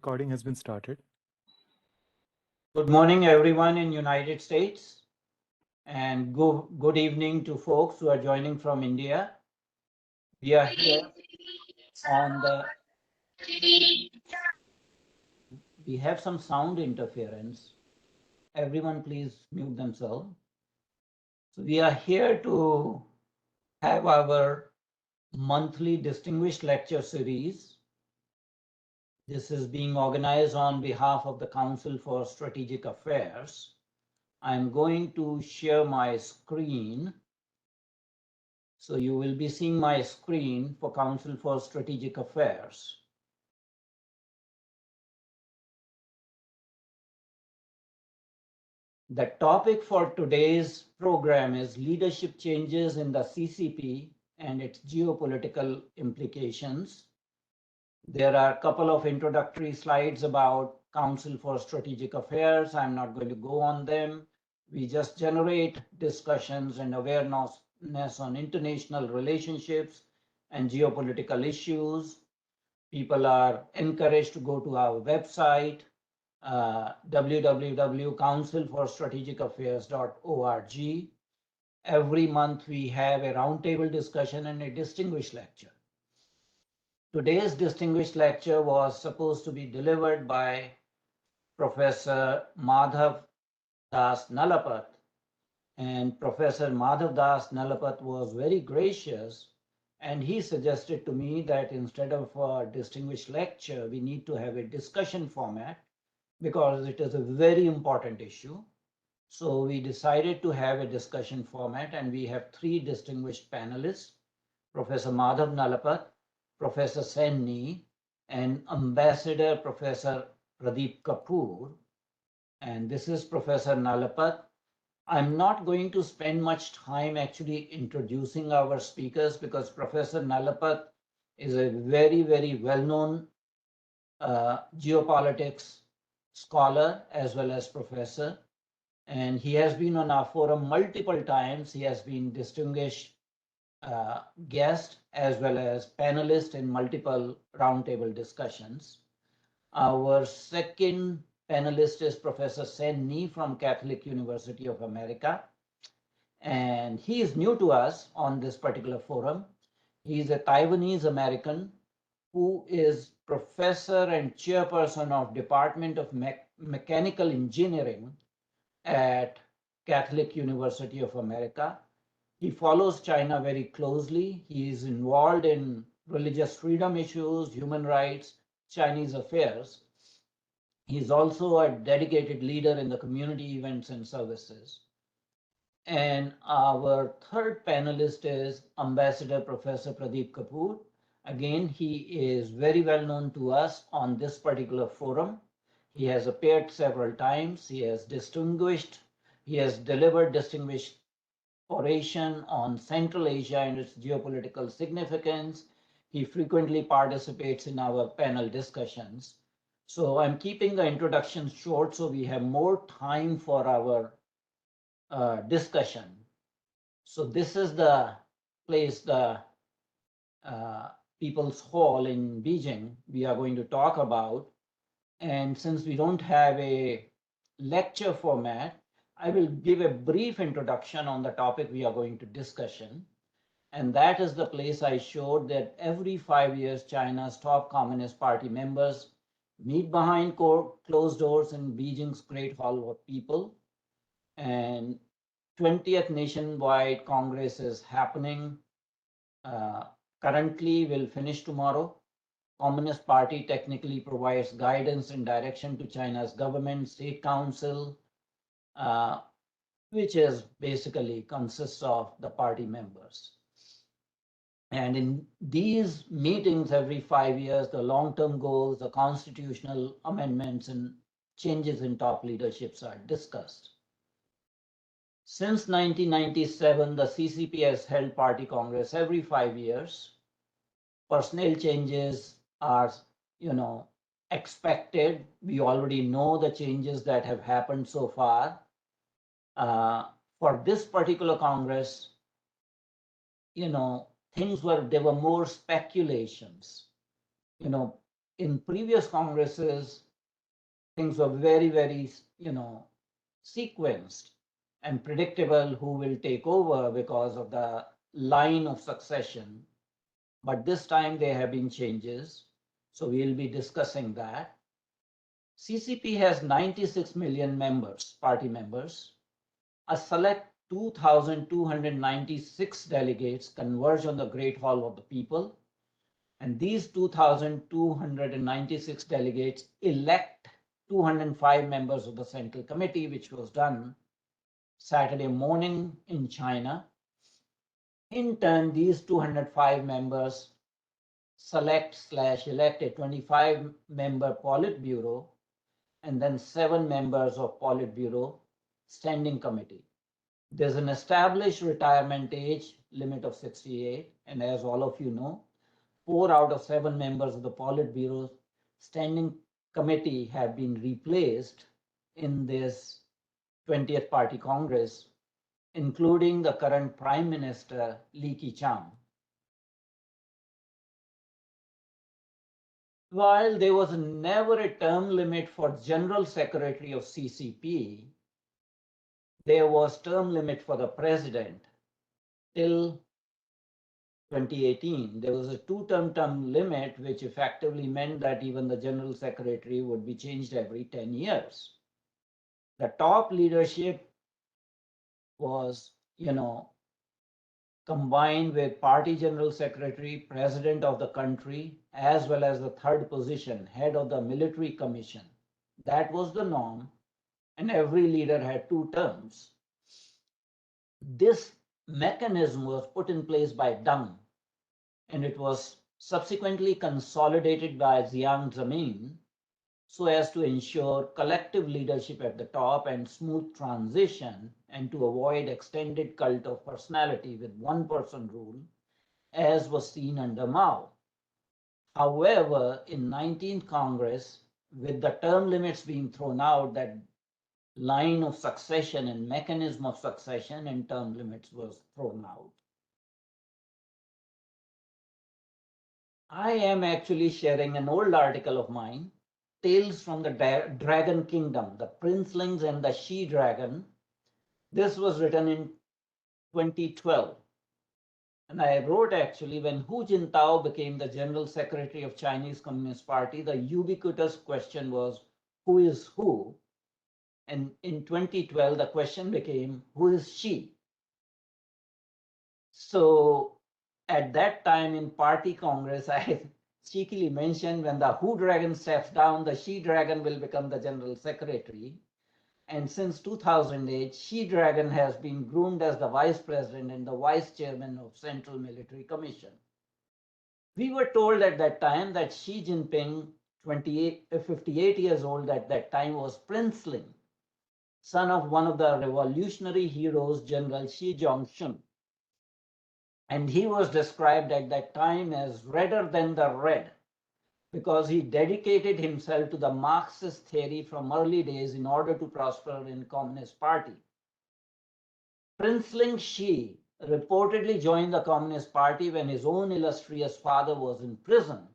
recording has been started. Good morning, everyone in United States, and good evening to folks who are joining from India. We are here on the. We have some sound interference. Everyone, please mute themselves. So we are here to have our monthly distinguished lecture series. This is being organized on behalf of the Council for Strategic Affairs. I'm going to share my screen. So you will be seeing my screen for Council for Strategic Affairs. The topic for today's program is leadership changes in the CCP and its geopolitical implications. There are a couple of introductory slides about Council for Strategic Affairs. I'm not going to go on them. We just generate discussions and awareness on international relationships and geopolitical issues. People are encouraged to go to our website, www.councilforstrategicaffairs.org. Every month we have a roundtable discussion and a distinguished lecture. Today's distinguished lecture was supposed to be delivered by Professor Madhav Das Nalapat, and Professor Madhav Das Nalapat was very gracious, and he suggested to me that instead of a distinguished lecture, we need to have a discussion format because it is a very important issue. So we decided to have a discussion format, and we have three distinguished panelists, Professor Madhav Nalapat, Professor Sen Nieh, and Ambassador Professor Pradeep Kapur. And this is Professor Nalapat. I'm not going to spend much time actually introducing our speakers because Professor Nalapat is a very, very well-known geopolitics scholar as well as professor. And he has been on our forum multiple times. He has been distinguished guest as well as panelist in multiple roundtable discussions. Our second panelist is Professor Sen Nieh from Catholic University of America. And he is new to us on this particular forum. He is a Taiwanese American who is professor and chairperson of Department of Mechanical Engineering at Catholic University of America. He follows China very closely. He is involved in religious freedom issues, human rights, Chinese affairs. He is also a dedicated leader in the community events and services. And our third panelist is Ambassador Professor Pradeep Kapur. Again, he is very well known to us on this particular forum. He has appeared several times. He has delivered distinguished oration on Central Asia and its geopolitical significance. He frequently participates in our panel discussions. So I'm keeping the introduction short so we have more time for our discussion. So this is the place, the People's Hall in Beijing we are going to talk about. And since we don't have a lecture format, I will give a brief introduction on the topic we are going to discussion. And that is the place I showed that every 5 years, China's top Communist Party members meet behind closed doors in Beijing's Great Hall of People. And 20th Nationwide Congress is happening. Currently, will finish tomorrow. Communist Party technically provides guidance and direction to China's government, state council, which is basically consists of the party members. And in these meetings every 5 years, the long-term goals, the constitutional amendments and changes in top leaderships are discussed. Since 1997, the CCP has held party congress every 5 years. Personnel changes are, expected. We already know the changes that have happened so far. For this particular Congress, there were more speculations. in previous Congresses, things were very, very, sequenced and predictable who will take over because of the line of succession. But this time there have been changes. So we'll be discussing that. CCP has 96 million members, party members. A select 2,296 delegates converge on the Great Hall of the People. And these 2,296 delegates elect 205 members of the Central Committee, which was done Saturday morning in China. In turn, these 205 members select/elect a 25-member Politburo and then 7 members of Politburo Standing Committee. There's an established retirement age limit of 68, and as all of you know, 4 out of 7 members of the Politburo Standing Committee have been replaced in this 20th Party Congress, including the current Prime Minister, Li Keqiang. While there was never a term limit for General Secretary of CCP, there was term limit for the President till 2018. There was a 2-term limit, which effectively meant that even the General Secretary would be changed every 10 years. The top leadership was, combined with Party General Secretary, President of the country, as well as the third position, Head of the Military Commission. That was the norm, and every leader had 2 terms. This mechanism was put in place by Deng, and it was subsequently consolidated by Jiang Zemin so as to ensure collective leadership at the top and smooth transition, and to avoid extended cult of personality with one-person rule, as was seen under Mao. However, in 19th Congress, with the term limits being thrown out, that line of succession and mechanism of succession and term limits was thrown out. I am actually sharing an old article of mine, Tales from the Dragon Kingdom, the Princelings and the She Dragon. This was written in 2012. And I wrote actually when Hu Jintao became the General Secretary of Chinese Communist Party, the ubiquitous question was, who is who? And in 2012, the question became, who is she? So at that time in Party Congress, I cheekily mentioned when the Hu Dragon steps down, the She Dragon will become the General Secretary. And since 2008, Xi Dragon has been groomed as the Vice President and the Vice Chairman of Central Military Commission. We were told at that time that Xi Jinping, 58 years old at that time, was princeling, son of one of the revolutionary heroes, General Xi Zhongxun. And he was described at that time as redder than the red, because he dedicated himself to the Marxist theory from early days in order to prosper in Communist Party. Princeling Xi reportedly joined the Communist Party when his own illustrious father was in prison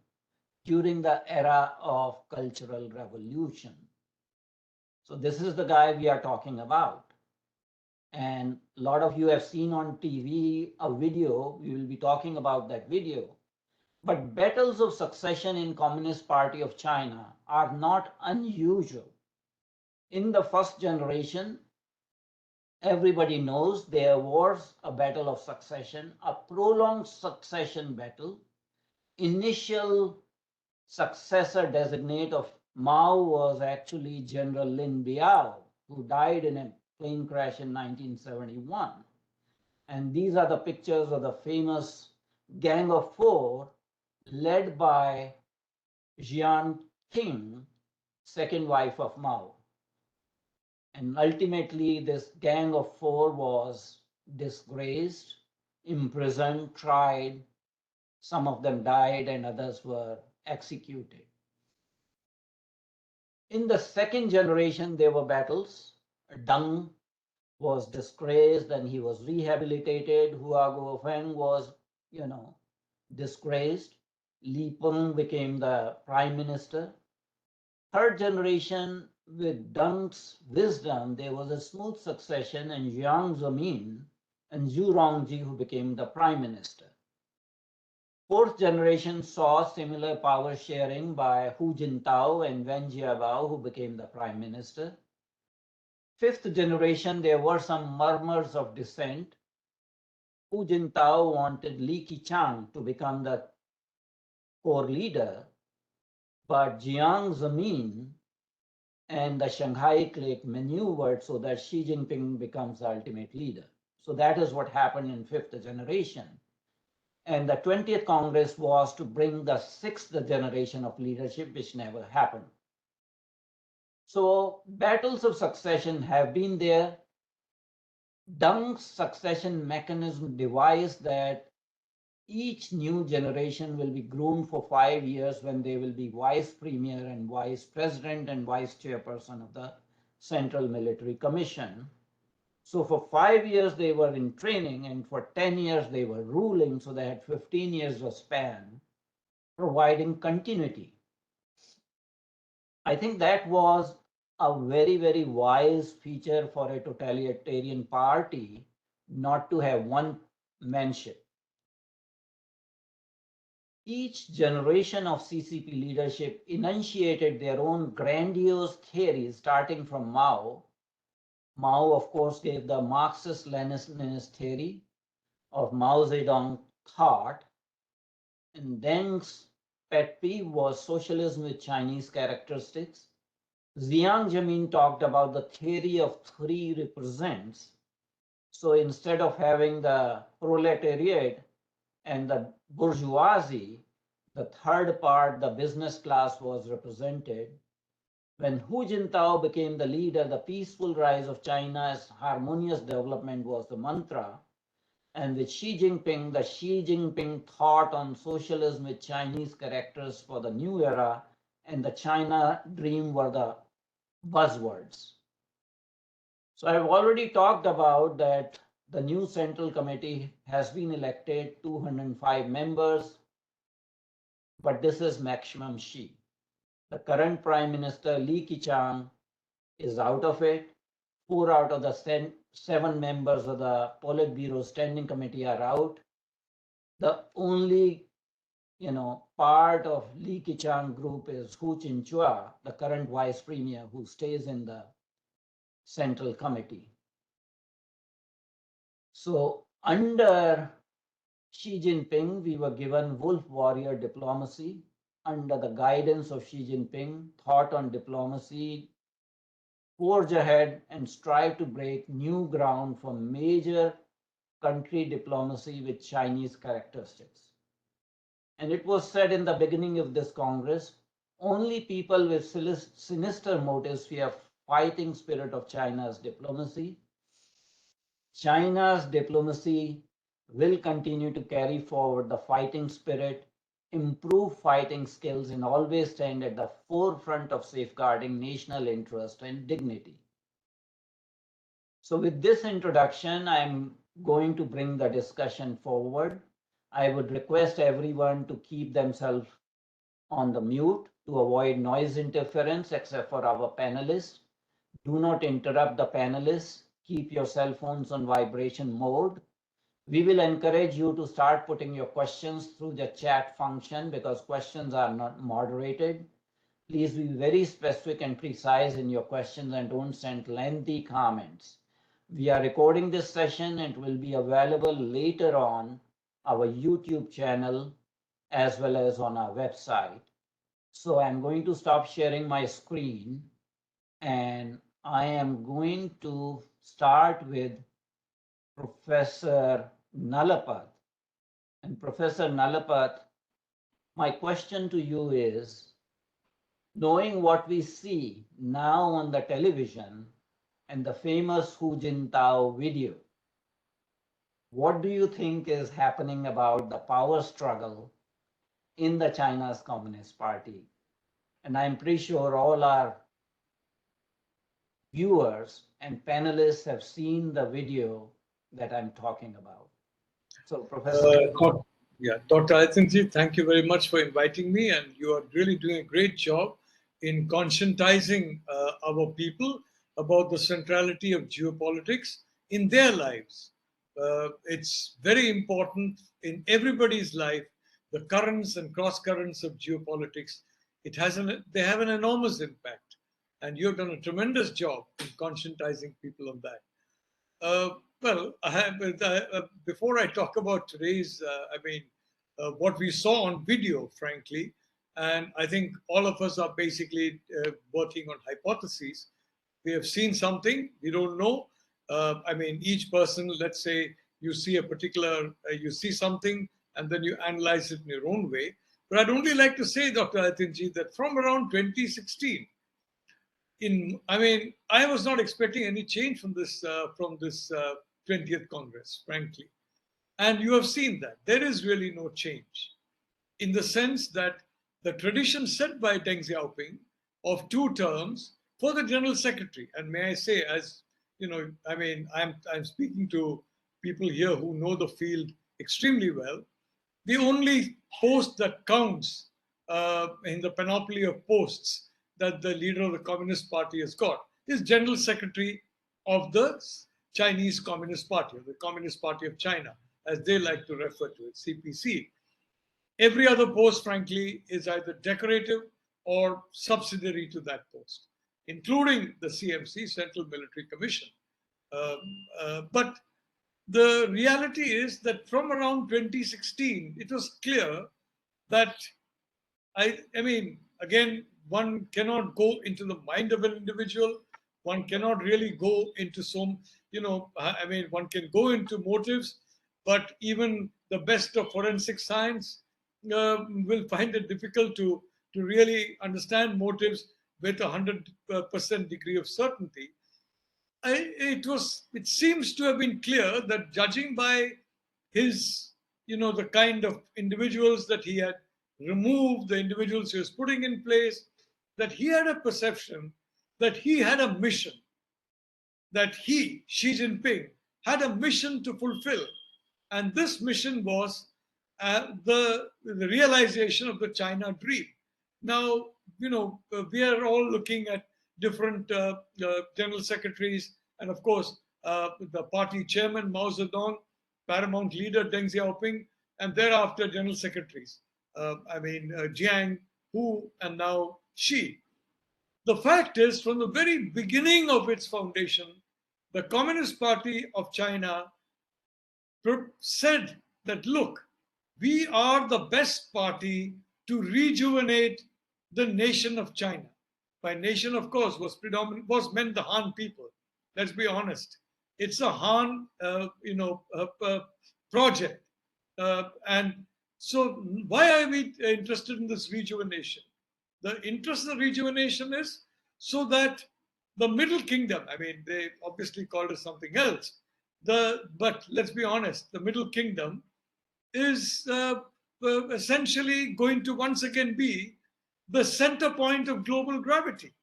during the era of Cultural Revolution. So this is the guy we are talking about. And a lot of you have seen on TV a video. We will be talking about that video. But battles of succession in Communist Party of China are not unusual. In the first generation, everybody knows there was a battle of succession, a prolonged succession battle. Initial successor designate of Mao was actually General Lin Biao, who died in a plane crash in 1971. And these are the pictures of the famous Gang of Four led by Jiang Qing, second wife of Mao. And ultimately, this Gang of Four was disgraced, imprisoned, tried. Some of them died and others were executed. In the second generation, there were battles. Deng was disgraced and he was rehabilitated. Hua Guofeng was, disgraced. Li Peng became the prime minister. Third generation, with Deng's wisdom, there was a smooth succession, and Jiang Zemin and Zhu Rongji, who became the prime minister. Fourth generation saw similar power sharing by Hu Jintao and Wen Jiabao, who became the prime minister. Fifth generation, there were some murmurs of dissent. Hu Jintao wanted Li Keqiang to become the core leader, but Jiang Zemin and the Shanghai clique maneuvered so that Xi Jinping becomes the ultimate leader. So that is what happened in fifth generation. And the 20th Congress was to bring the sixth generation of leadership, which never happened. So battles of succession have been there. Deng's succession mechanism devised that each new generation will be groomed for 5 years when they will be vice premier and vice president and vice chairperson of the Central Military Commission. So for 5 years they were in training, and for 10 years they were ruling, so they had 15 years of span, providing continuity. I think that was a very, very wise feature for a totalitarian party, not to have one manship. Each generation of CCP leadership enunciated their own grandiose theories, starting from Mao. Mao, of course, gave the Marxist-Leninist theory of Mao Zedong thought, and Deng's pet peeve was socialism with Chinese characteristics. Jiang Zemin talked about the theory of three represents. So instead of having the proletariat and the bourgeoisie, the third part, the business class, was represented. When Hu Jintao became the leader, the peaceful rise of China's harmonious development was the mantra. And with Xi Jinping, the Xi Jinping thought on socialism with Chinese characters for the new era and the China dream were the buzzwords. So I've already talked about that the new Central Committee has been elected 205 members, but this is maximum Xi. The current Prime Minister Li Keqiang is out of it. 4 out of the 7 members of the Politburo Standing Committee are out. The only part of Li Keqiang group is Hu Qinchua, the current Vice Premier, who stays in the Central Committee. So under Xi Jinping, we were given wolf warrior diplomacy. Under the guidance of Xi Jinping, thought on diplomacy, forge ahead and strive to break new ground for major country diplomacy with Chinese characteristics. And it was said in the beginning of this Congress, only people with sinister motives fear fighting spirit of China's diplomacy. China's diplomacy will continue to carry forward the fighting spirit, improve fighting skills, and always stand at the forefront of safeguarding national interest and dignity. So with this introduction, I'm going to bring the discussion forward. I would request everyone to keep themselves on the mute to avoid noise interference, except for our panelists. Do not interrupt the panelists. Keep your cell phones on vibration mode. We will encourage you to start putting your questions through the chat function because questions are not moderated. Please be very specific and precise in your questions and don't send lengthy comments. We are recording this session and it will be available later on our YouTube channel as well as on our website. So I'm going to stop sharing my screen and I am going to start with Professor Nalapat. And Professor Nalapat, my question to you is, knowing what we see now on the television and the famous Hu Jintao video, what do you think is happening about the power struggle in the China's Communist Party? And I'm pretty sure all our viewers and panelists have seen the video that I'm talking about. So, Professor. Yeah, Dr. Adityanjee, thank you very much for inviting me, and you are really doing a great job in conscientizing our people about the centrality of geopolitics in their lives. It's very important in everybody's life, the currents and cross currents of geopolitics. They have an enormous impact, and you've done a tremendous job in conscientizing people on that. Well, before I talk about today's, what we saw on video, frankly, and I think all of us are basically working on hypotheses. We have seen something, we don't know. Each person, let's say you see a particular, you see something and then you analyze it in your own way. But I'd only like to say, Dr. Adityanjee, that from around 2016, I was not expecting any change from this 20th Congress, frankly. And you have seen that there is really no change in the sense that the tradition set by Deng Xiaoping of 2 terms for the General Secretary, and may I say, as you know, I'm speaking to people here who know the field extremely well. The only post that counts in the panoply of posts that the leader of the Communist Party has got is General Secretary of the Chinese Communist Party, or the Communist Party of China, as they like to refer to it, CPC. Every other post, frankly, is either decorative or subsidiary to that post, including the CMC, Central Military Commission. But the reality is that from around 2016, it was clear that again, one cannot go into the mind of an individual. One cannot really go into one can go into motives, but even the best of forensic science will find it difficult to really understand motives with 100% degree of certainty. It seems to have been clear that judging by his, the kind of individuals that he had removed, the individuals he was putting in place, that he had a perception that he had a mission, that he, Xi Jinping, had a mission to fulfill. And this mission was the realization of the China dream. Now, we are all looking at different general secretaries, and of course, the party chairman Mao Zedong, paramount leader Deng Xiaoping, and thereafter general secretaries. Jiang, Hu, and now Xi. The fact is, from the very beginning of its foundation, the Communist Party of China said that, look, we are the best party to rejuvenate the nation of China. By nation, of course, was meant the Han people. Let's be honest. It's a Han, project. And so why are we interested in this rejuvenation? The interest in rejuvenation is so that the Middle Kingdom, they obviously called it something else, but let's be honest, the Middle Kingdom is essentially going to once again be the center point of global gravity.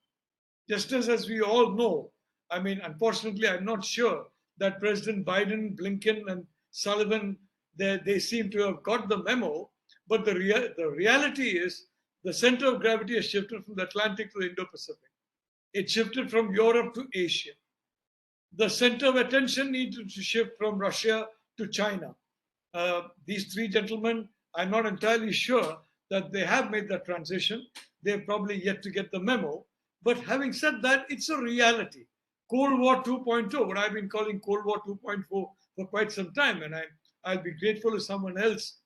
Just as we all know, unfortunately, I'm not sure that President Biden, Blinken, and Sullivan, they seem to have got the memo, but the reality is the center of gravity has shifted from the Atlantic to the Indo-Pacific. It shifted from Europe to Asia. The center of attention needed to shift from Russia to China. These 3 gentlemen, I'm not entirely sure that they have made that transition. They're probably yet to get the memo. But having said that, it's a reality. Cold War 2.0, what I've been calling Cold War 2.0 for quite some time, and I'll be grateful if someone else,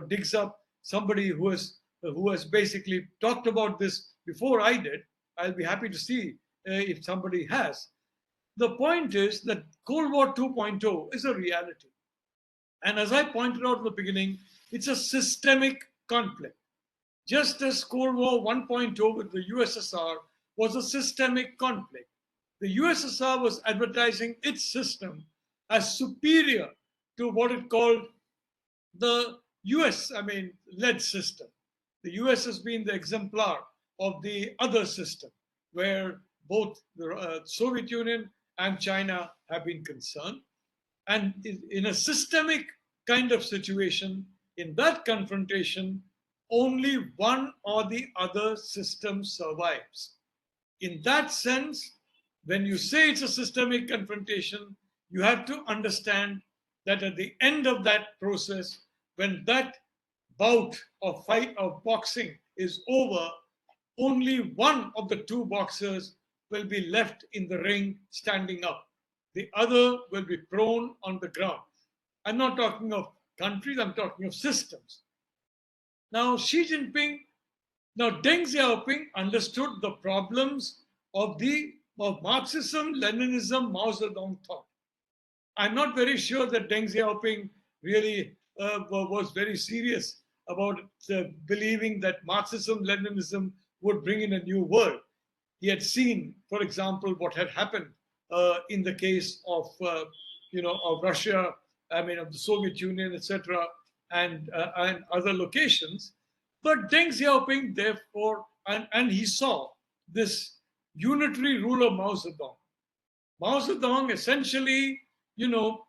digs up somebody who has basically talked about this before I did. I'll be happy to see if somebody has. The point is that Cold War 2.0 is a reality. And as I pointed out in the beginning, it's a systemic conflict. Just as Cold War 1.0 with the USSR was a systemic conflict. The USSR was advertising its system as superior to what it called the US, led system. The US has been the exemplar of the other system, where both the Soviet Union and China have been concerned. And in a systemic kind of situation, in that confrontation, only one or the other system survives. In that sense, when you say it's a systemic confrontation, you have to understand that at the end of that process, when that bout of fight of boxing is over, only one of the two boxers will be left in the ring standing up. The other will be prone on the ground. I'm not talking of countries, I'm talking of systems. Now, Deng Xiaoping understood the problems of Marxism, Leninism, Mao Zedong thought. I'm not very sure that Deng Xiaoping really was very serious about believing that Marxism, Leninism would bring in a new world. He had seen, for example, what had happened in the case of, of Russia, of the Soviet Union, etc., and other locations. But Deng Xiaoping, therefore, and he saw this unitary rule of Mao Zedong. Mao Zedong essentially, Devkant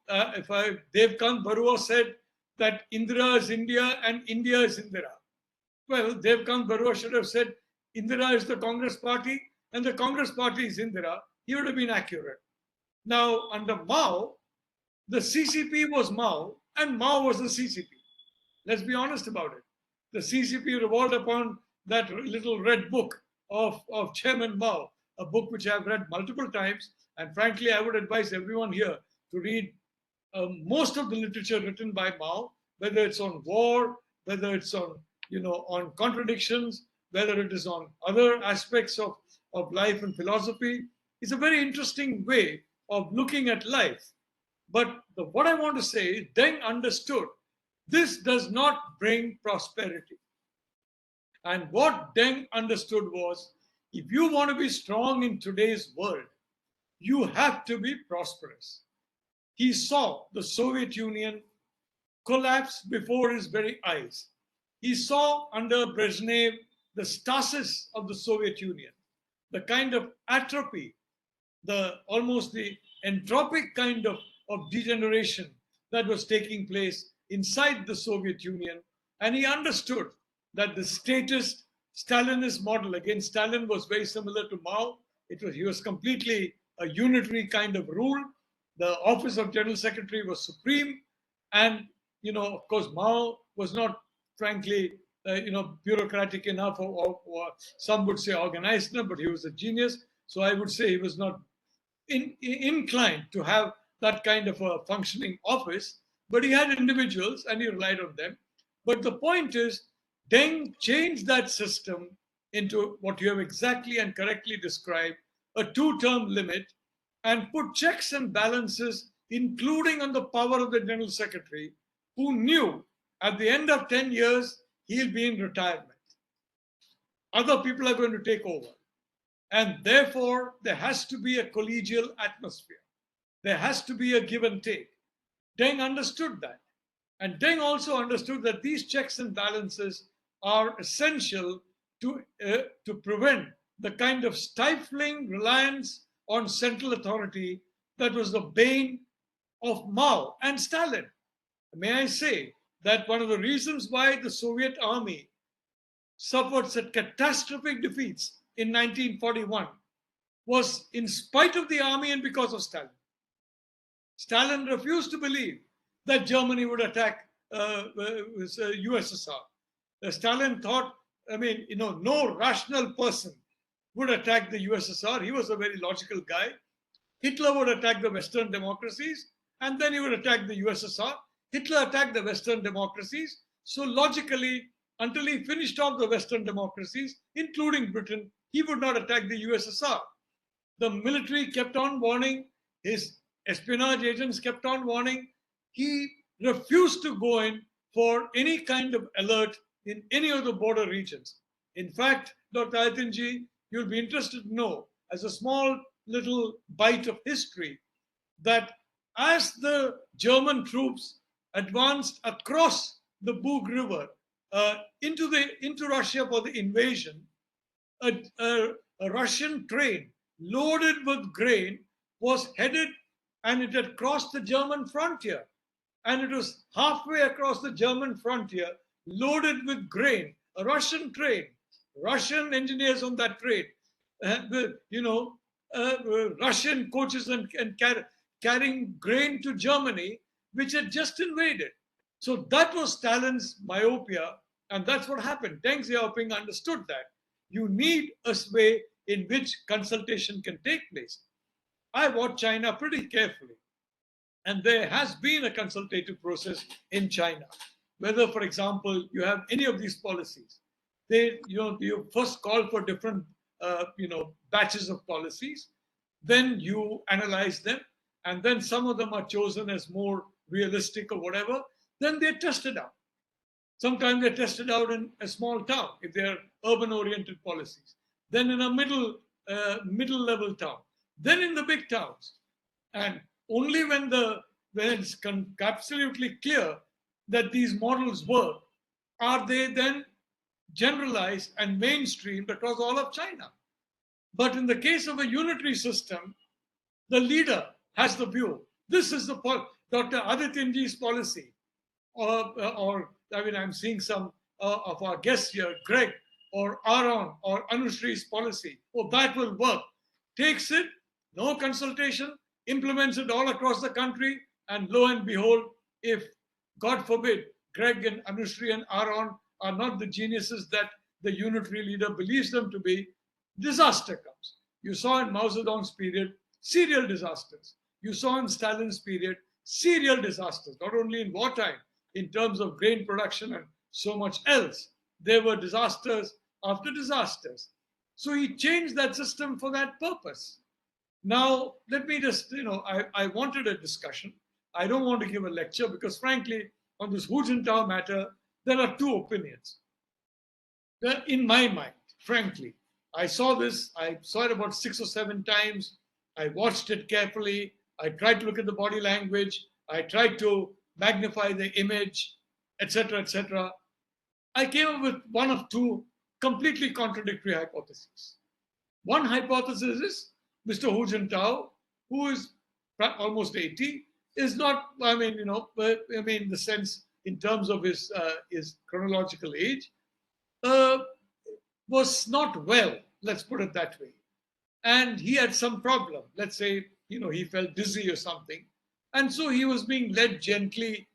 Barua said that Indira is India and India is Indira. Well, Devkant Barua should have said Indira is the Congress party and the Congress party is Indira. He would have been accurate. Now, under Mao, the CCP was Mao and Mao was the CCP. Let's be honest about it. The CCP revolved upon that little red book of Chairman Mao, a book which I've read multiple times. And frankly, I would advise everyone here to read most of the literature written by Mao, whether it's on war, whether it's on, on contradictions, whether it is on other aspects of life and philosophy. It's a very interesting way of looking at life. But what I want to say is Deng understood this does not bring prosperity. And what Deng understood was, if you want to be strong in today's world, you have to be prosperous. He saw the Soviet Union collapse before his very eyes. He saw under Brezhnev the stasis of the Soviet Union, the kind of atrophy, almost the entropic kind of degeneration that was taking place inside the Soviet Union. And he understood that the statist Stalinist model, again, Stalin was very similar to Mao. He was completely a unitary kind of rule. The office of General Secretary was supreme. And, of course, Mao was not, frankly, bureaucratic enough, or some would say organized enough, but he was a genius. So I would say he was not inclined to have that kind of a functioning office, but he had individuals and he relied on them. But the point is, Deng changed that system into what you have exactly and correctly described, a two-term limit, and put checks and balances, including on the power of the General Secretary, who knew at the end of 10 years, he'll be in retirement. Other people are going to take over. And therefore, there has to be a collegial atmosphere. There has to be a give and take. Deng understood that. And Deng also understood that these checks and balances are essential to prevent the kind of stifling reliance on central authority that was the bane of Mao and Stalin. May I say that one of the reasons why the Soviet army suffered such catastrophic defeats in 1941 was in spite of the army and because of Stalin. Stalin refused to believe that Germany would attack USSR. Stalin thought, no rational person would attack the USSR. He was a very logical guy. Hitler would attack the Western democracies, and then he would attack the USSR. Hitler attacked the Western democracies. So logically, until he finished off the Western democracies, including Britain, he would not attack the USSR. The military kept on warning. His espionage agents kept on warning. He refused to go in for any kind of alert in any of the border regions. In fact, Dr. Adityanjee, you'll be interested to know, as a small little bite of history, that as the German troops advanced across the Bug River into Russia for the invasion, a Russian train loaded with grain was headed, and it had crossed the German frontier. and it was halfway across the German frontier, loaded with grain. A Russian train, Russian engineers on that train, you know, Russian coaches and carrying grain to Germany, which had just invaded. So that was Stalin's myopia, and that's what happened. Deng Xiaoping understood that you need a way in which consultation can take place. I watched China pretty carefully, and there has been a consultative process in China. Whether, for example, you have any of these policies, you first call for different batches of policies, then you analyze them, and then some of them are chosen as more realistic or whatever. Then they're tested out. Sometimes they're tested out in a small town if they're urban-oriented policies. Then in a middle-level town. Then in the big towns. And only when it's absolutely clear that these models work are they then generalized and mainstreamed across all of China. But in the case of a unitary system, the leader has the view. This is Dr. Adityanjee's policy. Or I mean, I'm seeing some of our guests here, Greg or Aaron or Anushri's policy. Oh, that will work. Takes it, no consultation, implements it all across the country, and lo and behold, if, God forbid, Greg and Anushri and Aaron are not the geniuses that the unitary leader believes them to be, disaster comes. You saw in Mao Zedong's period, serial disasters. You saw in Stalin's period, serial disasters, not only in wartime, in terms of grain production and so much else. There were disasters after disasters. So he changed that system for that purpose. Now, let me just, I wanted a discussion. I don't want to give a lecture because, frankly, on this Hu Jintao matter, there are two opinions. In my mind, frankly, I saw it about 6 or 7 times. I watched it carefully. I tried to look at the body language. I tried to magnify the image, etc., etc. I came up with one of two completely contradictory hypotheses. One hypothesis is Mr. Hu Jintao, who is almost 80, is not, in the sense, in terms of his chronological age, was not well, let's put it that way. And he had some problem. Let's say, he felt dizzy or something. And so he was being led gently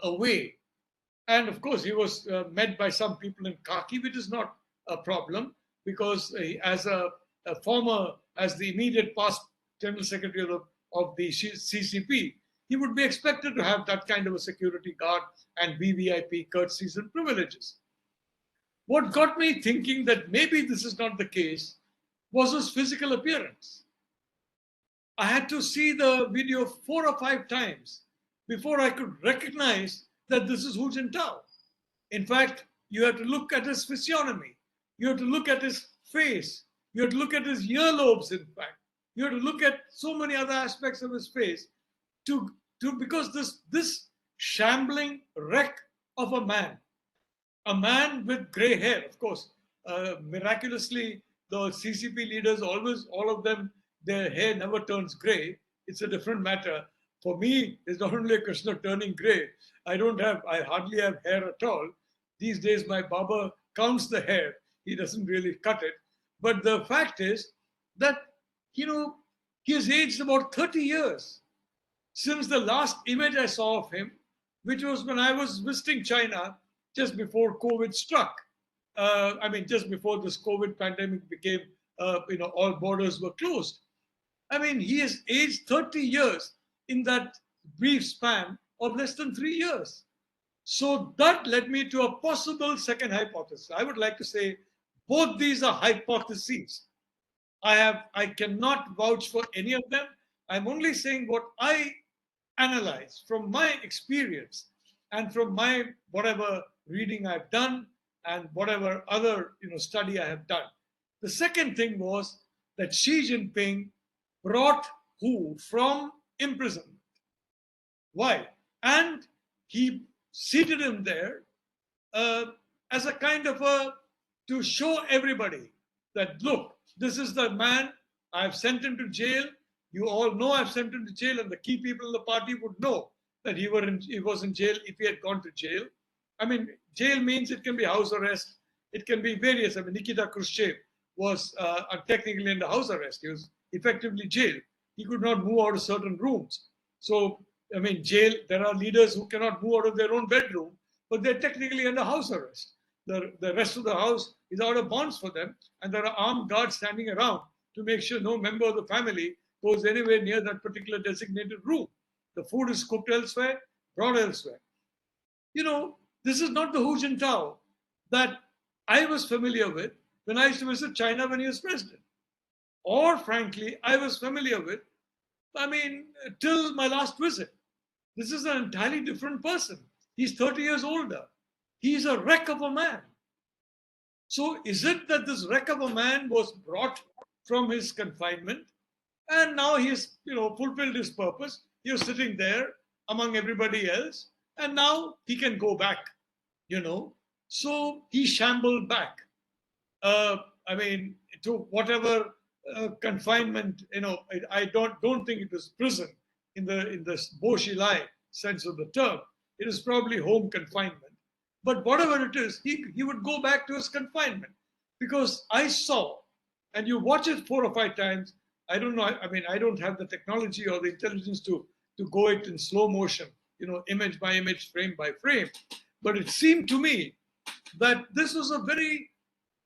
away. And of course, he was met by some people in khaki, which is not a problem because as the immediate past General Secretary of the CCP, he would be expected to have that kind of a security guard and VVIP courtesies and privileges. What got me thinking that maybe this is not the case was his physical appearance. I had to see the video 4 or 5 times before I could recognize that this is Hu Jintao. In fact, you have to look at his physiognomy. You have to look at his face. You have to look at his earlobes, in fact. You have to look at so many other aspects of his face because this shambling wreck of a man with gray hair, of course, miraculously, the CCP leaders always, all of them, their hair never turns gray. It's a different matter. For me, it's not only a question of turning gray. I hardly have hair at all. These days, my barber counts the hair. He doesn't really cut it. But the fact is that, he has aged about 30 years since the last image I saw of him, which was when I was visiting China just before COVID struck. Just before this COVID pandemic became, all borders were closed. He has aged 30 years in that brief span of less than 3 years. So that led me to a possible second hypothesis. I would like to say both these are hypotheses. I cannot vouch for any of them. I'm only saying what I analyze from my experience and from my whatever reading I've done and whatever other study I have done. The second thing was that Xi Jinping brought Hu from imprisonment. Why? And he seated him there as a kind of to show everybody that, look, this is the man, I've sent him to jail. You all know I've sent him to jail, and the key people in the party would know that he was in jail if he had gone to jail. I mean, jail means it can be house arrest, it can be various. I mean, Nikita Khrushchev was technically under house arrest. He was effectively jailed. He could not move out of certain rooms. So, I mean, jail, there are leaders who cannot move out of their own bedroom, but they're technically under house arrest. The rest of the house is out of bounds for them, and there are armed guards standing around to make sure no member of the family goes anywhere near that particular designated room. The food is cooked elsewhere, brought elsewhere. You know, this is not the Hu Jintao that I was familiar with when I used to visit China when he was president. Or, frankly, I was familiar with, I mean, till my last visit. This is an entirely different person. He's 30 years older. He's a wreck of a man. So, is it that this wreck of a man was brought from his confinement and now he's, fulfilled his purpose? He was sitting there among everybody else, and now he can go back, So he shambled back. I mean, to whatever confinement, I don't think it was prison in the Bo Xilai sense of the term. It is probably home confinement. But whatever it is, he would go back to his confinement, because I saw, and you watch it 4 or 5 times. I don't know. I mean, I don't have the technology or the intelligence to go it in slow motion, image by image, frame by frame. But it seemed to me that this was a very,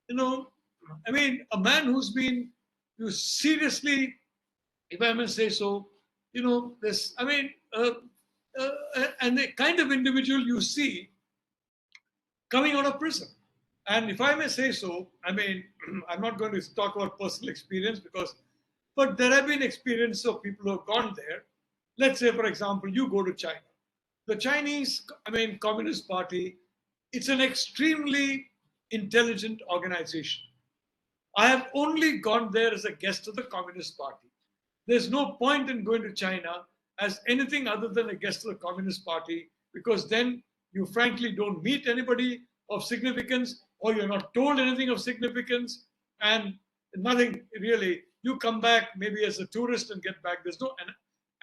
a man who's been seriously, if I may say so, this, and the kind of individual you see coming out of prison. And if I may say so, I mean, I'm not going to talk about personal experience but there have been experiences of people who have gone there. Let's say, for example, you go to China. The Chinese, Communist Party, it's an extremely intelligent organization. I have only gone there as a guest of the Communist Party. There's no point in going to China as anything other than a guest of the Communist Party, because then you frankly don't meet anybody of significance, or you're not told anything of significance, and nothing really. You come back maybe as a tourist and get back. There's no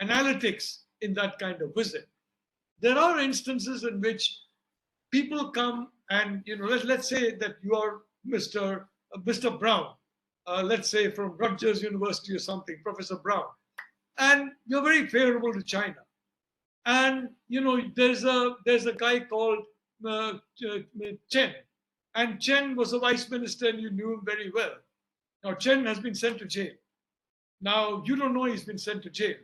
analytics in that kind of visit. There are instances in which people come and, let's say that you are Mr. Brown, let's say from Rutgers University or something, Professor Brown, and you're very favorable to China. And, there's a guy called Chen, and Chen was a vice minister and you knew him very well. Now, Chen has been sent to jail. Now, you don't know he's been sent to jail.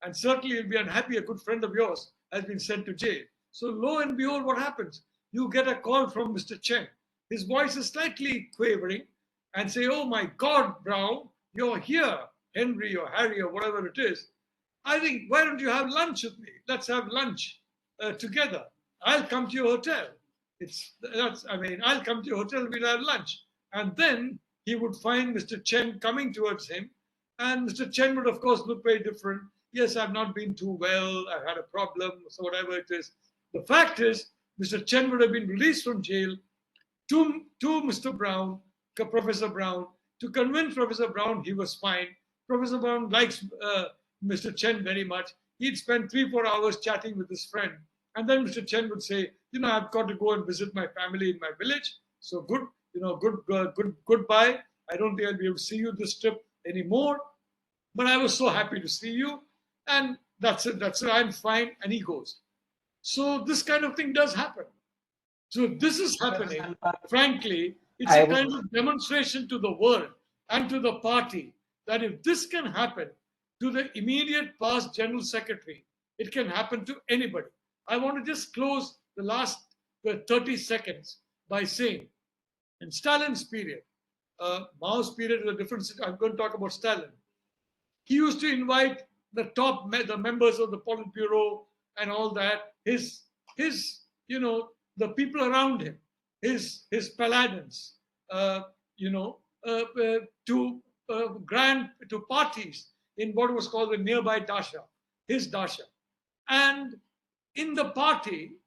And certainly you'll be unhappy a good friend of yours has been sent to jail. So lo and behold, what happens? You get a call from Mr. Chen. His voice is slightly quavering, and say, "Oh my God, Brown, you're here, Henry or Harry or whatever it is. I think, why don't you have lunch with me? Let's have lunch together. I'll come to your hotel. I'll come to your hotel, we'll have lunch." And then he would find Mr. Chen coming towards him. And Mr. Chen would, of course, look very different. "Yes, I've not been too well. I've had a problem," so whatever it is. The fact is, Mr. Chen would have been released from jail to Mr. Brown, Professor Brown, to convince Professor Brown he was fine. Professor Brown likes Mr. Chen very much. He'd spend 3-4 hours chatting with his friend. And then Mr. Chen would say, "I've got to go and visit my family in my village. So goodbye. I don't think I'll be able to see you this trip anymore. But I was so happy to see you. And that's it. I'm fine." And he goes. So this kind of thing does happen. So this is happening. Frankly, it's a kind of demonstration to the world and to the party that if this can happen to the immediate past general secretary, it can happen to anybody. I want to just close the last 30 seconds by saying, in Stalin's period, Mao's period is a different. I'm going to talk about Stalin. He used to invite the members of the Politburo and all that, the people around him, his paladins, to parties in what was called the nearby dasha, his dasha. And in the party,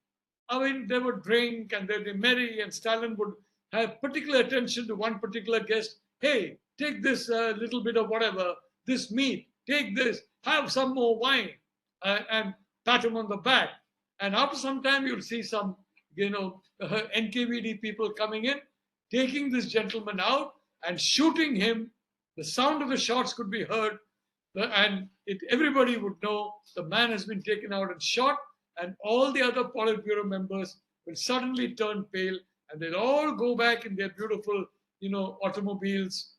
they would drink and they'd be merry, and Stalin would have particular attention to one particular guest. "Hey, take this little bit of whatever, this meat, take this, have some more wine, and pat him on the back. And after some time, you'll see some, NKVD people coming in, taking this gentleman out and shooting him. The sound of the shots could be heard, and everybody would know the man has been taken out and shot, and all the other Politburo members will suddenly turn pale, and they'll all go back in their beautiful, automobiles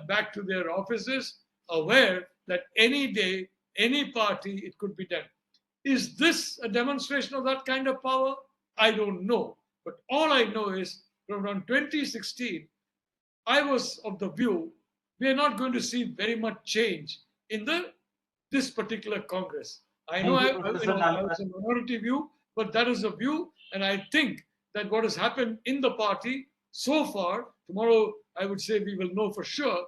back to their offices, aware that any day, any party, it could be done. Is this a demonstration of that kind of power? I don't know. But all I know is from around 2016, I was of the view we are not going to see very much change in this particular Congress. I know Thank you, Professor I was Nalapat. a minority view, but that is a view, and I think that what has happened in the party so far, tomorrow I would say we will know for sure.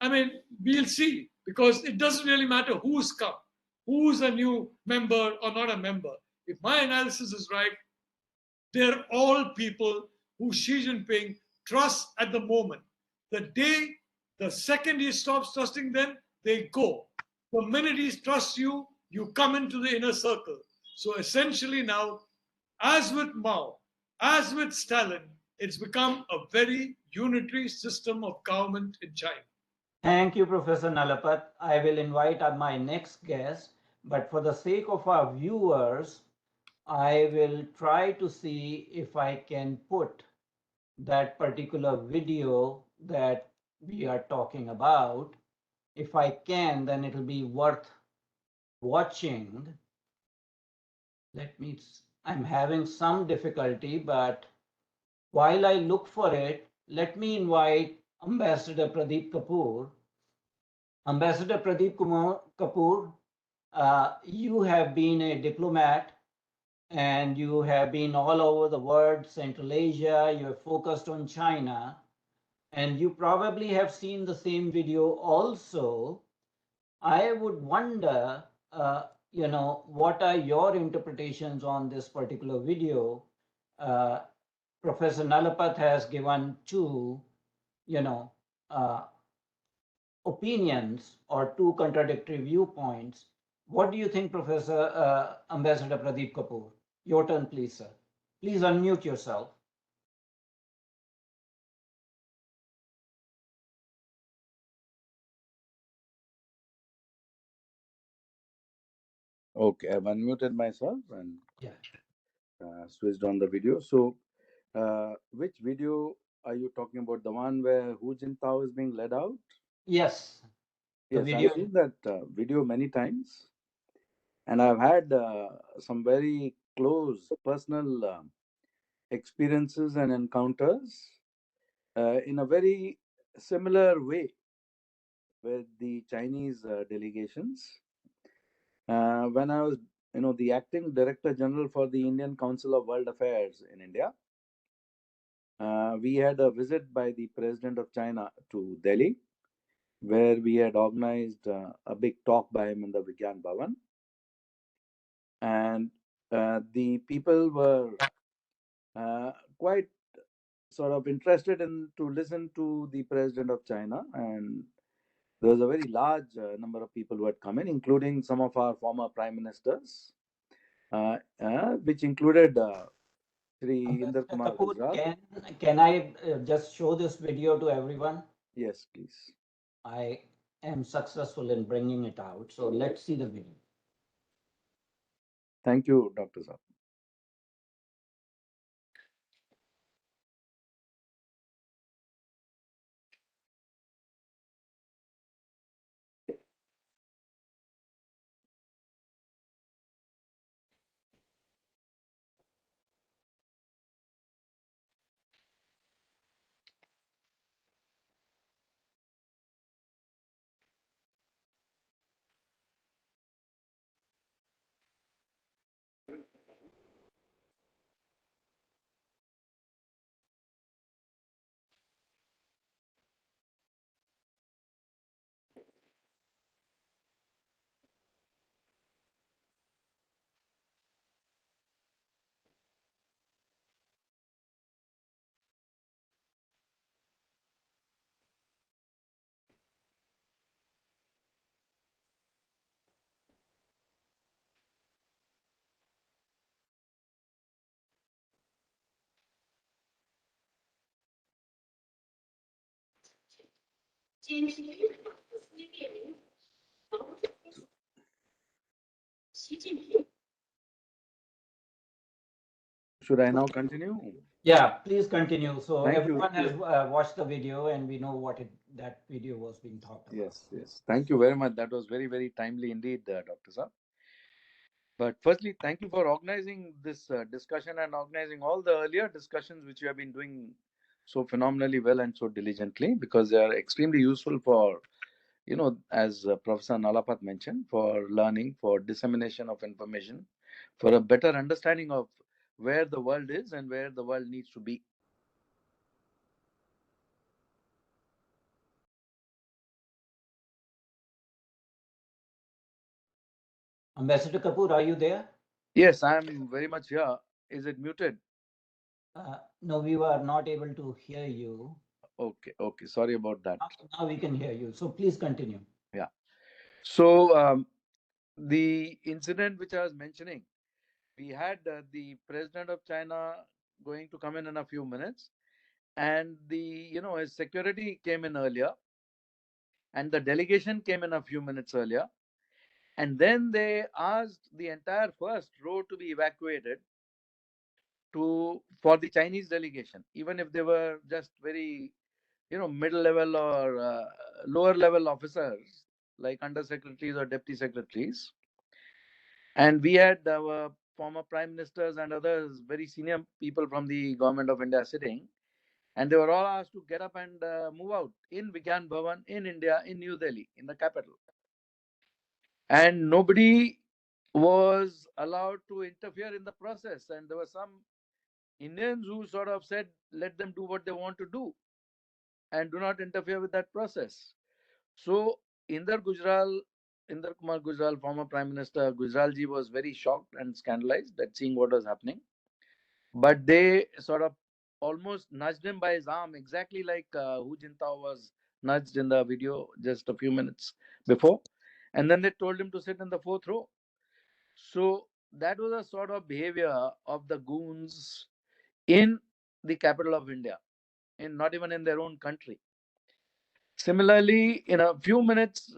I mean, we'll see, because it doesn't really matter who's come, who's a new member or not a member. If my analysis is right, they're all people who Xi Jinping trusts at the moment. The second he stops trusting them, they go. The minute he trusts you, you come into the inner circle. So essentially now, as with Mao, as with Stalin, it's become a very unitary system of government in China. Thank you, Professor Nalapat. I will invite my next guest, but for the sake of our viewers, I will try to see if I can put that particular video that we are talking about. If I can, then it'll be worth watching. I'm having some difficulty, but while I look for it, let me invite Ambassador Pradeep Kapur. Ambassador Pradeep Kapur, you have been a diplomat and you have been all over the world, Central Asia, you have focused on China, and you probably have seen the same video also. I would wonder, what are your interpretations on this particular video? Professor Nalapat has given two, opinions or two contradictory viewpoints. What do you think, Professor Ambassador Pradeep Kapur? Your turn, please, sir. Please unmute yourself. Okay, I've unmuted myself and switched on the video. So, which video are you talking about? The one where Hu Jintao is being led out? Yes. Yes, I've seen that video many times, and I've had some very close personal experiences and encounters in a very similar way with the Chinese delegations. When I was, the acting Director General for the Indian Council of World Affairs in India, we had a visit by the President of China to Delhi, where we had organized a big talk by him in the Vigyan Bhavan. And the people were quite sort of interested to listen to the President of China. And there was a very large number of people who had come in, including some of our former prime ministers, which included Sri Inder Kumar Kapur, Gujral. can I just show this video to everyone? Yes, please. I am successful in bringing it out. So let's see the video. Thank you, Dr. Saab. Should I now continue? Yeah, please continue. So Thank you. everyone has watched the video and we know what that video was being talked about. Yes, yes. Thank you very much. That was very, very timely indeed, Dr. Saab. But firstly, thank you for organizing this discussion and organizing all the earlier discussions which you have been doing so phenomenally well and so diligently, because they are extremely useful for, as Professor Nalapat mentioned, for learning, for dissemination of information, for a better understanding of where the world is and where the world needs to be. Ambassador Kapur, are you there? Yes, I'm very much here. Is it muted? No, we were not able to hear you. Okay, okay. Sorry about that. Now we can hear you. So please continue. Yeah. So the incident which I was mentioning, we had the president of China going to come in a few minutes, and his security came in earlier, and the delegation came in a few minutes earlier, and then they asked the entire first row to be evacuated for the Chinese delegation, even if they were just very middle level or lower level officers like undersecretaries or deputy secretaries. And we had our former prime ministers and others, very senior people from the government of India sitting, and they were all asked to get up and move out in Vigyan Bhavan in India, in New Delhi, in the capital. And nobody was allowed to interfere in the process. And there were some Indians who sort of said, let them do what they want to do and do not interfere with that process. So Inder Kumar Gujral, former Prime Minister Gujralji, was very shocked and scandalized at seeing what was happening. But they sort of almost nudged him by his arm, exactly like Hu Jintao was nudged in the video just a few minutes before. And then they told him to sit in the fourth row. So that was a sort of behavior of the goons in the capital of India, not even in their own country. Similarly, in a few minutes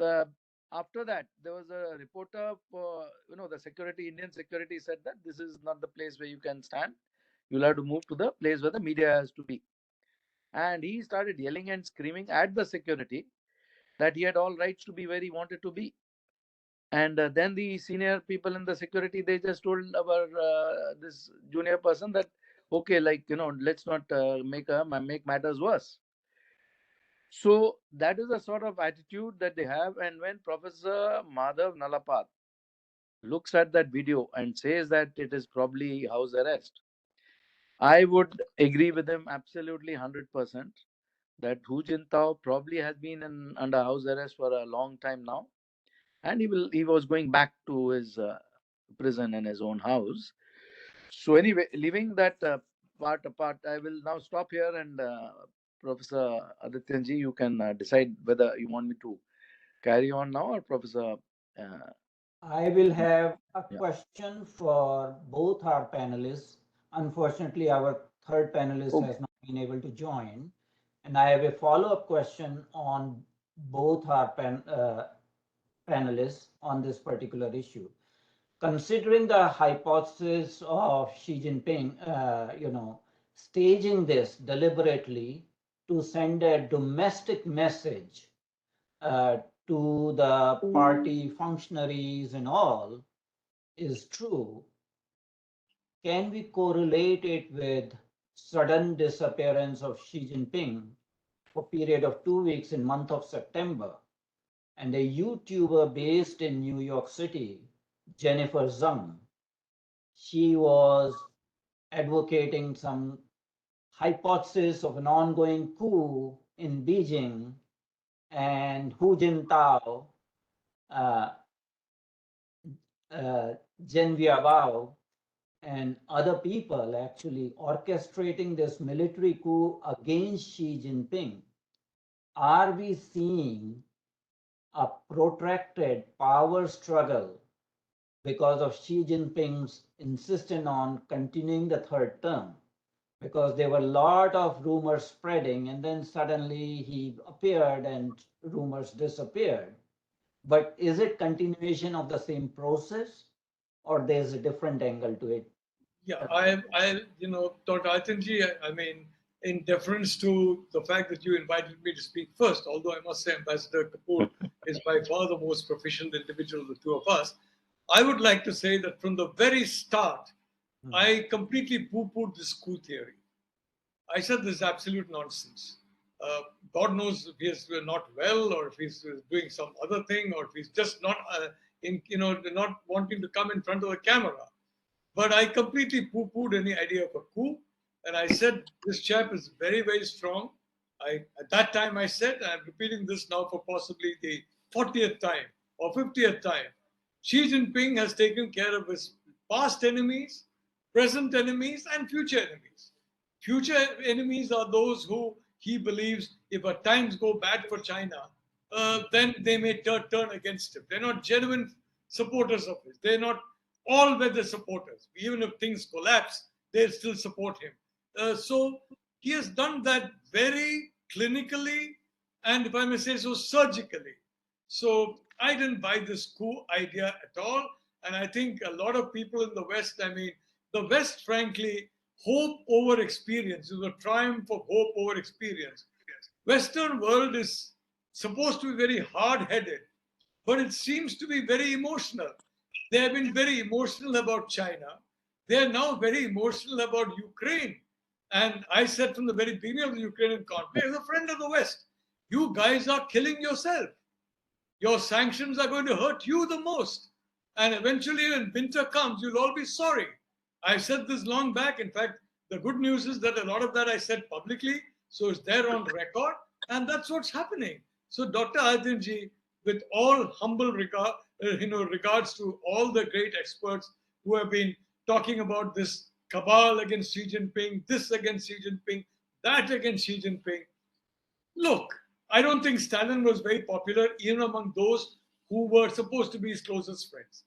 after that, there was a reporter for the security, Indian security, said that this is not the place where you can stand. You'll have to move to the place where the media has to be. And he started yelling and screaming at the security that he had all rights to be where he wanted to be. And then the senior people in the security, they just told our this junior person that, okay, let's not make matters worse. So that is the sort of attitude that they have. And when Professor Madhav Nalapat looks at that video and says that it is probably house arrest, I would agree with him absolutely 100% that Hu Jintao probably has been under house arrest for a long time now, and he was going back to his prison in his own house. So anyway, leaving that part apart, I will now stop here, and Professor Adityanjee, you can decide whether you want me to carry on now or Professor. I will have a question for both our panelists. Unfortunately, our third panelist has not been able to join. And I have a follow-up question on both our panelists on this particular issue. Considering the hypothesis of Xi Jinping, staging this deliberately to send a domestic message to the party functionaries and all is true, can we correlate it with sudden disappearance of Xi Jinping for a period of 2 weeks in month of September, and a YouTuber based in New York City, Jennifer Zhang, she was advocating some hypothesis of an ongoing coup in Beijing, and Hu Jintao, Jen Biabao, and other people actually orchestrating this military coup against Xi Jinping. Are we seeing a protracted power struggle because of Xi Jinping's insistence on continuing the third term? because there were a lot of rumors spreading, and then suddenly he appeared and rumors disappeared. But is it continuation of the same process, or there's a different angle to it? Yeah, Dr. Adityanjee, I mean, in deference to the fact that you invited me to speak first, although I must say Ambassador Kapur is by far the most proficient individual of the two of us, I would like to say that from the very start, I completely poo-pooed this coup theory. I said this is absolute nonsense. God knows if he's not well, or if he's doing some other thing, or if he's just not, not wanting to come in front of the camera. But I completely poo-pooed any idea of a coup, and I said this chap is very, very strong. At that time I said, and I'm repeating this now for possibly the 40th time or 50th time, Xi Jinping has taken care of his past enemies, present enemies, and future enemies. Future enemies are those who he believes, if at times go bad for China, then they may turn against him. They're not genuine supporters of his. They're not all-weather supporters. Even if things collapse, they'll still support him. So he has done that very clinically, and if I may say so, surgically. So I didn't buy this coup idea at all. And I think a lot of people in the West, I mean, the West, frankly, hope over experience is a triumph of hope over experience. Western world is supposed to be very hard-headed, but it seems to be very emotional. They have been very emotional about China. They are now very emotional about Ukraine. And I said from the very beginning of the Ukrainian conflict, as a friend of the West, you guys are killing yourself. Your sanctions are going to hurt you the most. And eventually, when winter comes, you'll all be sorry. I said this long back. In fact, the good news is that a lot of that I said publicly, so it's there on record, and that's what's happening. So, Dr. Adityanjee, with all humble regards to all the great experts who have been talking about this cabal against Xi Jinping, this against Xi Jinping, that against Xi Jinping, look, I don't think Stalin was very popular even among those who were supposed to be his closest friends.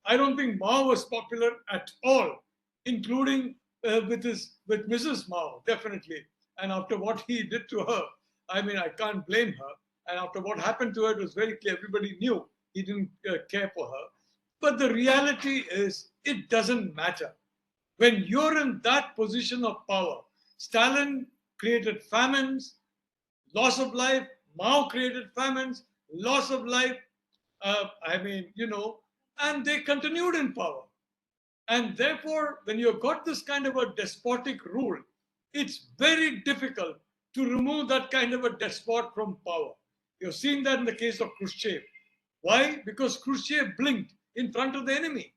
I don't think Mao was popular at all, including with Mrs. Mao, definitely. And after what he did to her, I mean, I can't blame her. And after what happened to her, it was very clear. Everybody knew he didn't care for her. But the reality is, it doesn't matter. When you're in that position of power, Stalin created famines, loss of life. Mao created famines, loss of life. And they continued in power. And therefore, when you've got this kind of a despotic rule, it's very difficult to remove that kind of a despot from power. You've seen that in the case of Khrushchev. Why? Because Khrushchev blinked in front of the enemy.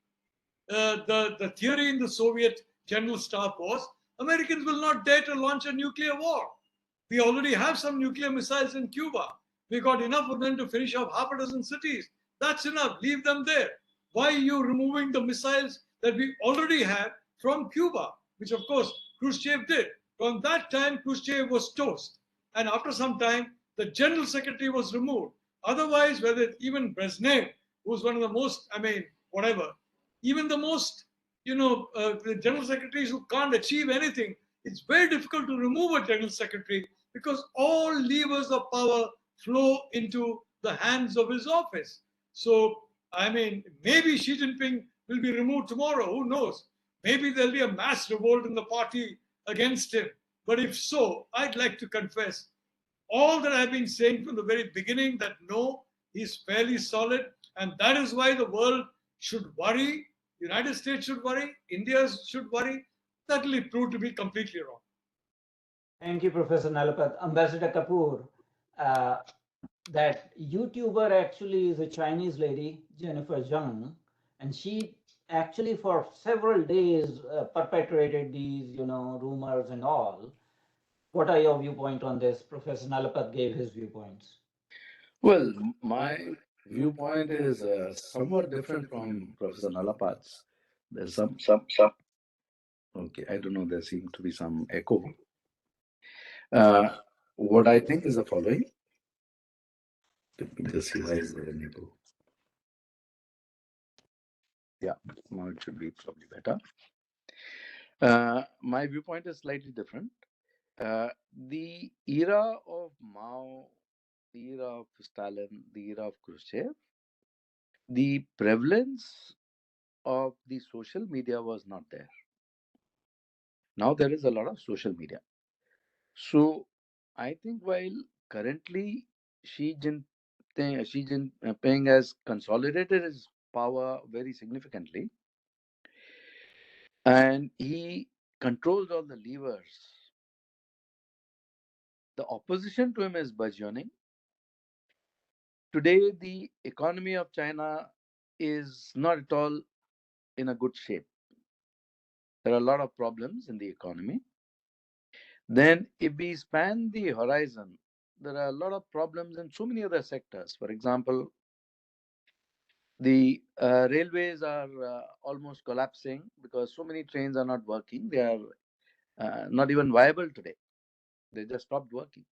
The theory in the Soviet general staff was Americans will not dare to launch a nuclear war. We already have some nuclear missiles in Cuba. We got enough of them to finish off half a dozen cities. That's enough. Leave them there. Why are you removing the missiles that we already have from Cuba? Which, of course, Khrushchev did. From that time, Khrushchev was toast. And after some time, the general secretary was removed. Otherwise, whether even Brezhnev, who's one of the most, whatever, even the most, the general secretaries who can't achieve anything, it's very difficult to remove a general secretary because all levers of power flow into the hands of his office. So, maybe Xi Jinping will be removed tomorrow. Who knows? Maybe there'll be a mass revolt in the party against him. But if so, I'd like to confess all that I've been saying from the very beginning that no, he's fairly solid. And that is why the world should worry. The United States should worry. India should worry. That will prove to be completely wrong. Thank you, Professor Nalapat. Ambassador Kapur, that YouTuber actually is a Chinese lady, Jennifer Zhang, and she actually for several days perpetuated these, rumors and all. What are your viewpoint on this? Professor Nalapat gave his viewpoints. Well, my viewpoint is somewhat different from Professor Nalapat's. There's some. Okay, I don't know. There seems to be some echo. What I think is the following. Let me just see why is there an echo. Yeah, now it should be probably better. My viewpoint is slightly different. The era of Mao, the era of Stalin, the era of Khrushchev, the prevalence of the social media was not there. Now there is a lot of social media. So I think while currently Xi Jinping has consolidated his power very significantly, and he controls all the levers, the opposition to him is burgeoning. Today, the economy of China is not at all in a good shape. There are a lot of problems in the economy. Then, if we span the horizon, there are a lot of problems in so many other sectors. For example, the railways are almost collapsing because so many trains are not working. They are not even viable today. They just stopped working.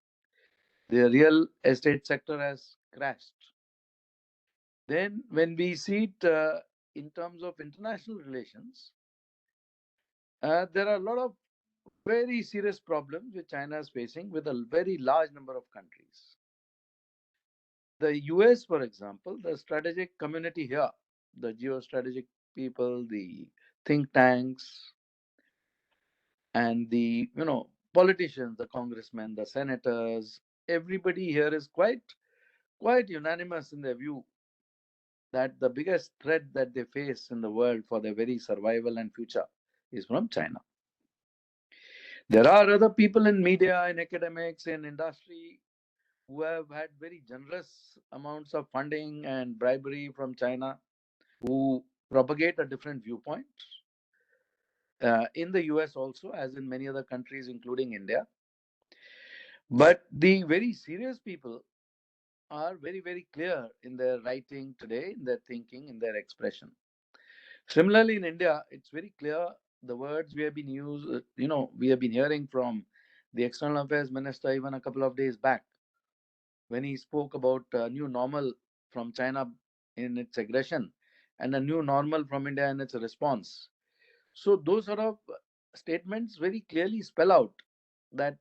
The real estate sector has crashed. Then, when we see it in terms of international relations, there are a lot of very serious problems which China is facing with a very large number of countries. The US, for example, the strategic community here, the geostrategic people, the think tanks, and the politicians, the congressmen, the senators, everybody here is quite unanimous in their view that the biggest threat that they face in the world for their very survival and future is from China. There are other people in media, in academics, in industry who have had very generous amounts of funding and bribery from China, who propagate a different viewpoint. In the US also, as in many other countries, including India. But the very serious people are very, very clear in their writing today, in their thinking, in their expression. Similarly, in India, it's very clear the words we have been we have been hearing from the External Affairs Minister even a couple of days back when he spoke about a new normal from China in its aggression and a new normal from India in its response. So those sort of statements very clearly spell out that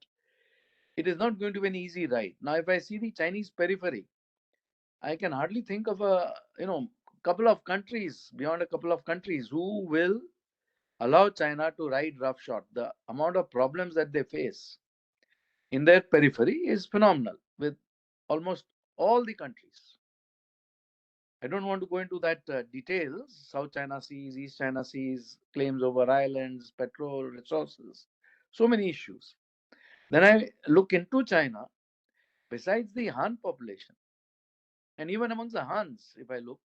it is not going to be an easy ride. Now, if I see the Chinese periphery, I can hardly think of a couple of countries beyond a couple of countries who will allow China to ride roughshod. The amount of problems that they face in their periphery is phenomenal with almost all the countries. I don't want to go into that details. South China Seas, East China Seas, claims over islands, petrol resources, so many issues. Then I look into China. Besides the Han population, and even amongst the Hans, if I look,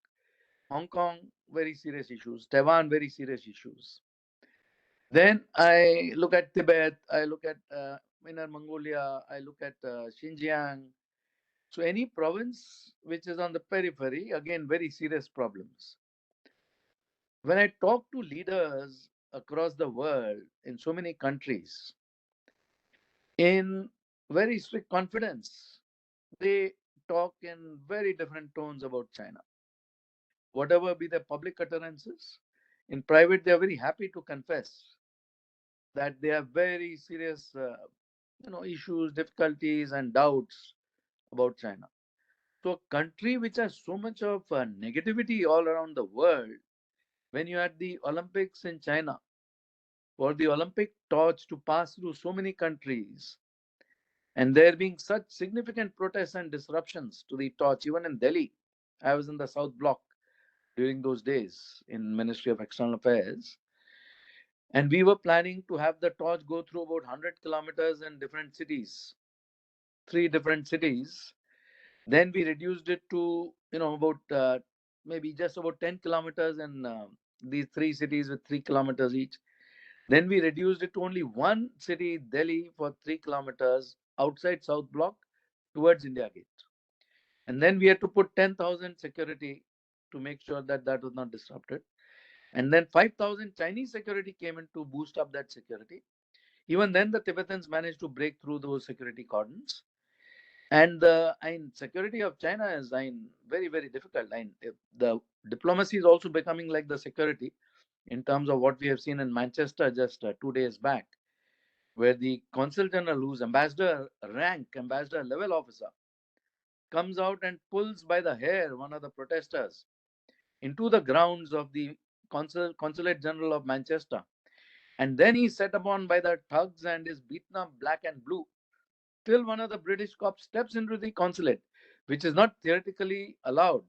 Hong Kong, very serious issues. Taiwan, very serious issues. Then I look at Tibet. I look at Inner Mongolia. I look at Xinjiang. So any province which is on the periphery, again, very serious problems. When I talk to leaders across the world in so many countries, in very strict confidence, they talk in very different tones about China. Whatever be their public utterances, in private, they are very happy to confess that they have very serious, issues, difficulties, and doubts about China. So, a country which has so much of negativity all around the world, when you had the Olympics in China, for the Olympic torch to pass through so many countries, and there being such significant protests and disruptions to the torch, even in Delhi, I was in the South Block during those days in Ministry of External Affairs, and we were planning to have the torch go through about 100 kilometers in different cities, 3 different cities. Then we reduced it to about maybe just about 10 kilometers in these 3 cities with 3 kilometers each. Then we reduced it to only one city, Delhi, for 3 kilometers outside South Block towards India Gate. And then we had to put 10,000 security to make sure that that was not disrupted. And then 5,000 Chinese security came in to boost up that security. Even then, the Tibetans managed to break through those security cordons. And the security of China is very, very difficult. The diplomacy is also becoming like the security. in terms of what we have seen in Manchester just 2 days back, where the consul general, who's ambassador rank, ambassador level officer, comes out and pulls by the hair one of the protesters into the grounds of the consulate general of Manchester. And then he's set upon by the thugs and is beaten up black and blue till one of the British cops steps into the consulate, which is not theoretically allowed,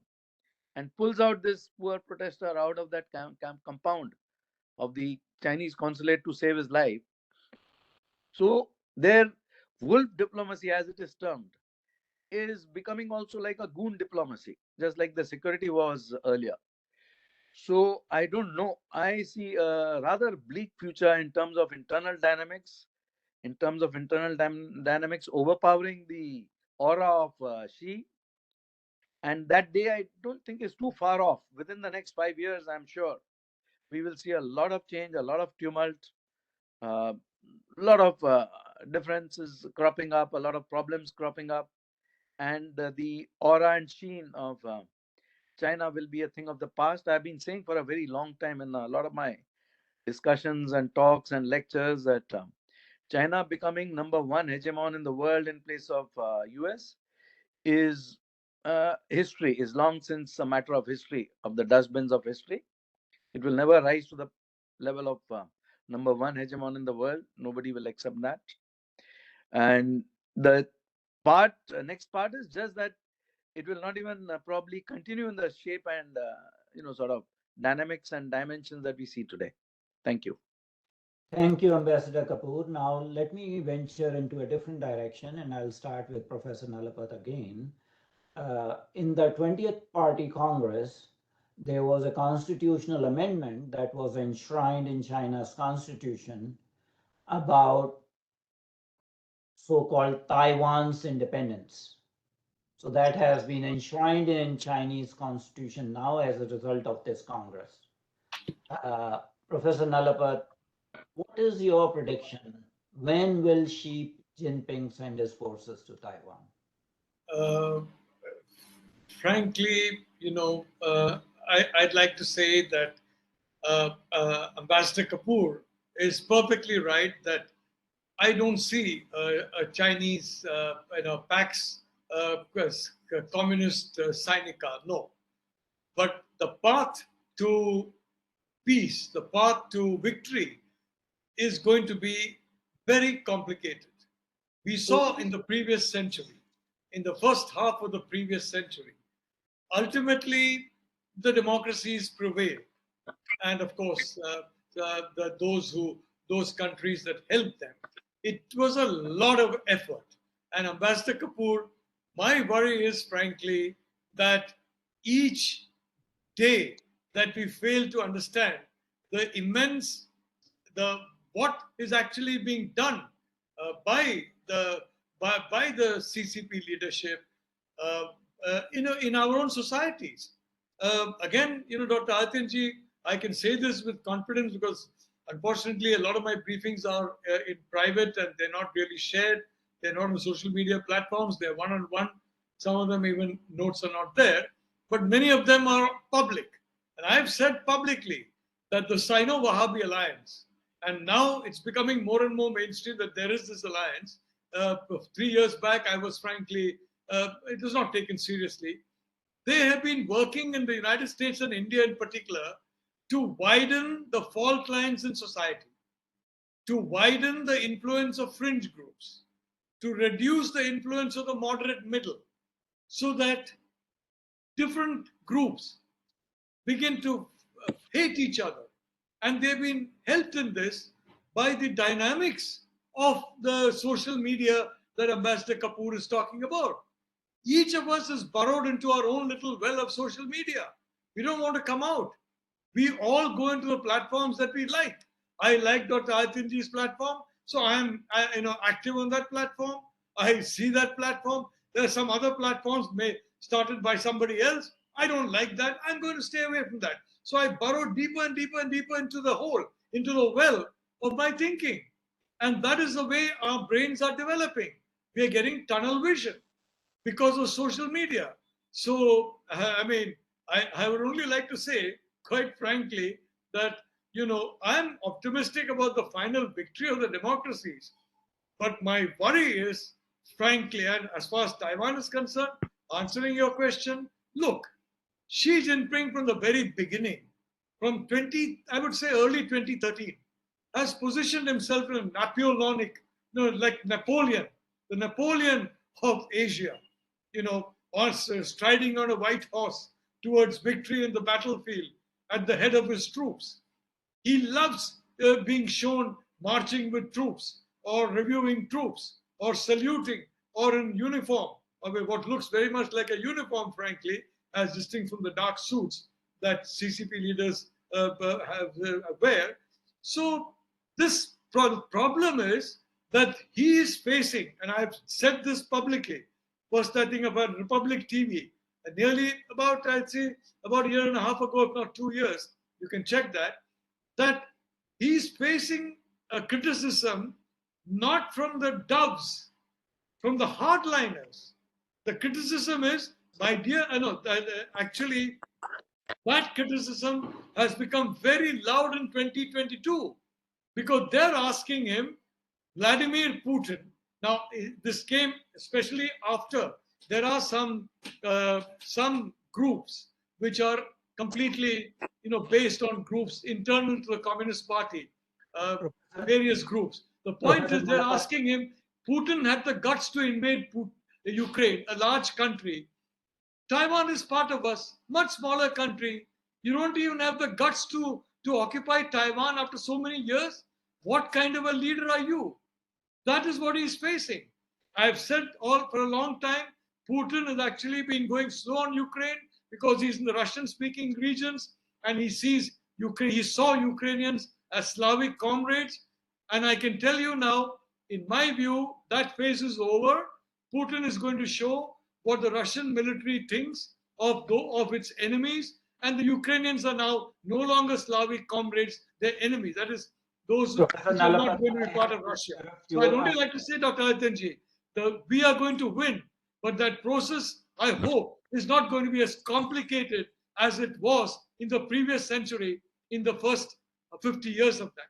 and pulls out this poor protester out of that compound of the Chinese consulate to save his life. So their wolf diplomacy, as it is termed, is becoming also like a goon diplomacy, just like the security was earlier. So I don't know. I see a rather bleak future in terms of internal dynamics, dynamics overpowering the aura of Xi. And that day, I don't think is too far off. Within the next 5 years, I'm sure we will see a lot of change, a lot of tumult, a lot of differences cropping up, a lot of problems cropping up, and the aura and sheen of China will be a thing of the past. I've been saying for a very long time in a lot of my discussions and talks and lectures that China becoming number one hegemon in the world in place of US is history, is long since a matter of history, of the dustbins of history. It will never rise to the level of number one hegemon in the world. Nobody will accept that. And the next part is just that it will not even probably continue in the shape and sort of dynamics and dimensions that we see today. Thank you. Thank you, Ambassador Kapur. Now, let me venture into a different direction, and I'll start with Professor Nalapat again. In the 20th Party Congress, there was a constitutional amendment that was enshrined in China's constitution about so-called Taiwan's independence. So that has been enshrined in Chinese constitution now as a result of this Congress. Professor Nalapat, what is your prediction? When will Xi Jinping send his forces to Taiwan? Frankly, I'd like to say that Ambassador Kapur is perfectly right that I don't see a Chinese, Pax communist Sainika. No, but the path to peace, the path to victory, is going to be very complicated. We saw in the previous century, in the first half of the previous century, ultimately the democracies prevailed, and of course those countries that helped them. It was a lot of effort, and Ambassador Kapur, my worry is frankly that each day that we fail to understand the immense, what is actually being done by the CCP leadership in our own societies. Again, Dr. Adityanjee, I can say this with confidence because unfortunately a lot of my briefings are in private and they're not really shared. They're not on social media platforms. They're one-on-one. Some of them even notes are not there, but many of them are public. And I've said publicly that the Sino-Wahhabi alliance, and now it's becoming more and more mainstream that there is this alliance. 3 years back, I was frankly, it was not taken seriously. They have been working in the United States and India in particular to widen the fault lines in society, to widen the influence of fringe groups, to reduce the influence of the moderate middle, so that different groups begin to hate each other. And they've been helped in this by the dynamics of the social media that Ambassador Kapur is talking about. Each of us is burrowed into our own little well of social media. We don't want to come out. We all go into the platforms that we like. I like Dr. Adityanjee's platform, so I'm active on that platform. I see that platform. There are some other platforms started by somebody else. I don't like that. I'm going to stay away from that. So I burrow deeper and deeper and deeper into the hole, into the well of my thinking. And that is the way our brains are developing. We are getting tunnel vision because of social media. So, I would only like to say, quite frankly, that I'm optimistic about the final victory of the democracies. But my worry is, frankly, and as far as Taiwan is concerned, answering your question, look, Xi Jinping from the very beginning, from I would say early 2013, has positioned himself in a Napoleonic, like Napoleon, the Napoleon of Asia, striding on a white horse towards victory in the battlefield at the head of his troops. He loves being shown marching with troops or reviewing troops or saluting or in uniform. I mean, what looks very much like a uniform, frankly, as distinct from the dark suits that CCP leaders wear. So this problem is that he is facing, and I've said this publicly, first I think about Republic TV, nearly about, I'd say, about a year and a half ago, if not 2 years, you can check that he's facing a criticism not from the doves, from the hardliners. The criticism is, my dear, actually, that criticism has become very loud in 2022 because they're asking him, Vladimir Putin. Now, this came especially after there are some groups which are completely, based on groups internal to the Communist Party, various groups. The point is, they're asking him. Putin had the guts to invade Ukraine, a large country. Taiwan is part of us, much smaller country. You don't even have the guts to occupy Taiwan after so many years. What kind of a leader are you? That is what he's facing. I've said all for a long time, Putin has actually been going slow on Ukraine because he's in the Russian-speaking regions and he sees Ukraine. He saw Ukrainians as Slavic comrades, and I can tell you now, in my view, that phase is over. Putin is going to show what the Russian military thinks of its enemies, and the Ukrainians are now no longer Slavic comrades; they're enemies. That is, those who are not going to be part of Russia. So I'd only like to say, Dr. Adityanjee, we are going to win, but that process, I hope, is not going to be as complicated as it was in the previous century, in the first 50 years of that.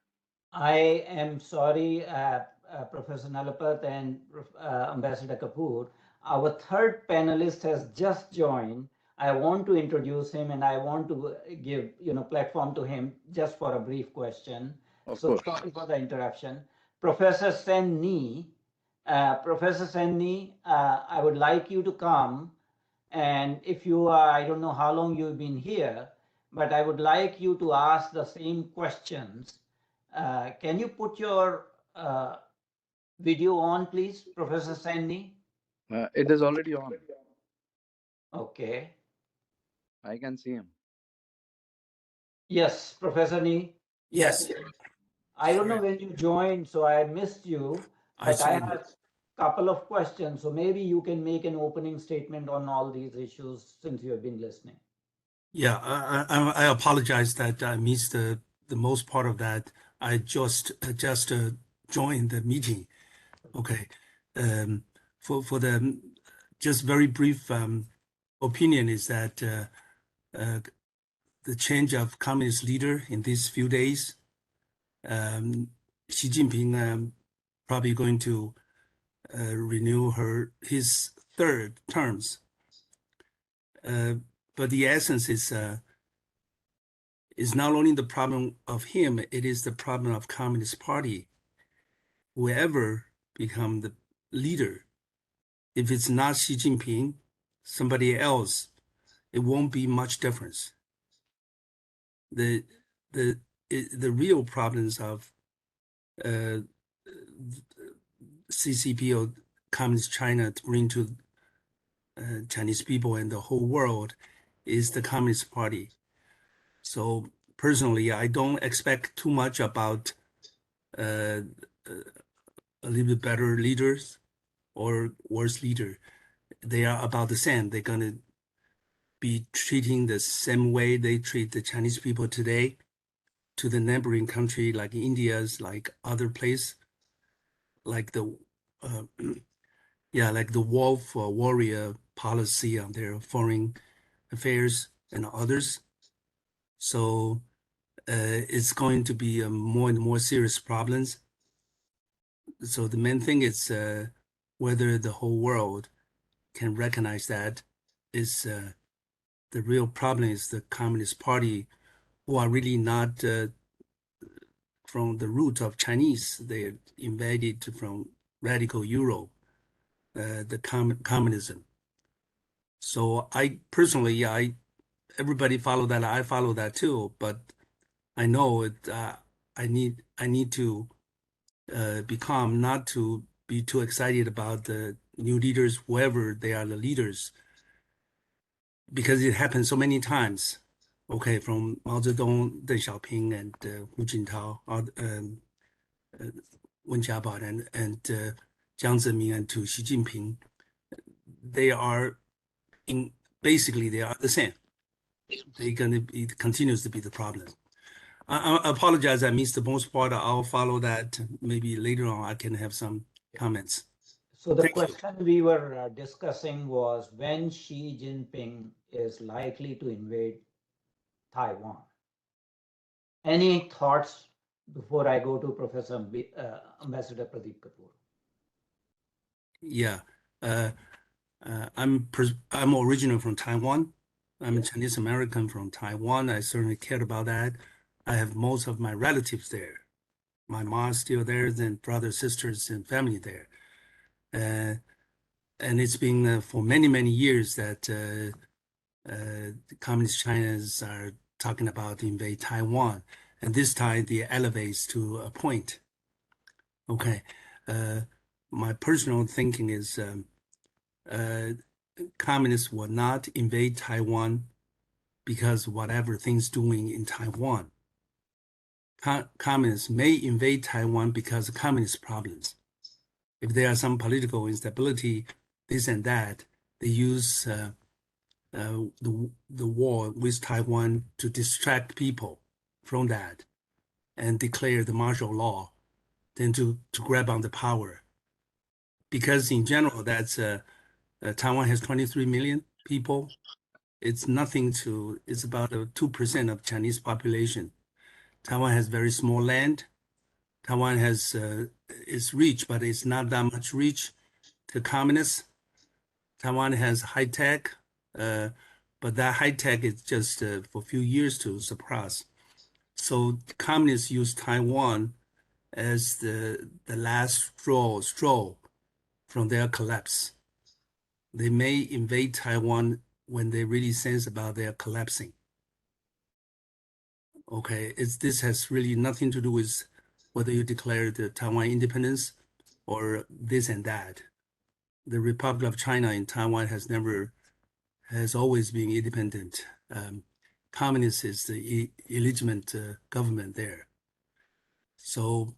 I am sorry, Professor Nalapat and Ambassador Kapur. Our third panelist has just joined. I want to introduce him and I want to give platform to him just for a brief question. Sorry for the interruption. Professor Sen Nieh, Professor Sen Nieh, I would like you to come, and if you are, I don't know how long you've been here, but I would like you to ask the same questions. Can you put your video on, please, Professor Sen Nieh? It is already on. Okay. I can see him. Yes, Professor Nieh. Yes. I don't know when you joined, so I missed you, but I have a couple of questions. So maybe you can make an opening statement on all these issues since you have been listening. Yeah, I apologize that I missed the most part of that. I just joined the meeting. Okay. For the just very brief opinion is that the change of communist leader in these few days, Xi Jinping probably going to renew his third terms. But the essence is not only the problem of him, it is the problem of Communist Party. Whoever become the leader, if it's not Xi Jinping, somebody else, it won't be much difference. The real problems of CCP or Communist China to bring to Chinese people and the whole world is the Communist Party. So personally, I don't expect too much about a little bit better leaders or worse leader. They are about the same. They're going to be treating the same way they treat the Chinese people today to the neighboring country like India's, like other place, like the like the wolf or warrior policy on their foreign affairs and others. So it's going to be more and more serious problems. So the main thing is whether the whole world can recognize that is the real problem is the Communist Party, who are really not from the root of Chinese. They invaded from radical Europe, the communism. So I personally, everybody follow that. I follow that too, but I know it. I need to be calm, not to be too excited about the new leaders, whoever they are, the leaders, because it happened so many times. Okay, from Mao Zedong, Deng Xiaoping, and Hu Jintao, Wen Jiabao, and Jiang Zemin, and to Xi Jinping, they are basically they are the same. They're gonna be, it continues to be the problem. I apologize, I missed the most part. I'll follow that. Maybe later on I can have some comments. So the Thank you. question we were discussing was when Xi Jinping is likely to invade Taiwan. Any thoughts before I go to Professor Ambassador Pradeep Kapur? Yeah, I'm original from Taiwan. I'm a Chinese American from Taiwan. I certainly cared about that. I have most of my relatives there. My mom's still there, then brothers, sisters, and family there. And it's been for many, many years that the Communist Chinas are talking about invade Taiwan. And this time they elevates to a point. Okay. My personal thinking is communists will not invade Taiwan because whatever things doing in Taiwan. Communists may invade Taiwan because of communist problems. If there are some political instability, this and that, they use the war with Taiwan to distract people from that and declare the martial law, then to grab on the power. Because in general, that's Taiwan has 23 million people. It's nothing to, it's about 2% of Chinese population. Taiwan has very small land. Taiwan has, is rich, but it's not that much rich to communists. Taiwan has high tech, but that high tech is just for a few years to suppress. So communists use Taiwan as the last straw from their collapse. They may invade Taiwan when they really sense about their collapsing. Okay, this has really nothing to do with whether you declare the Taiwan independence or this and that. The Republic of China in Taiwan has always been independent. Communist is the illegitimate government there. So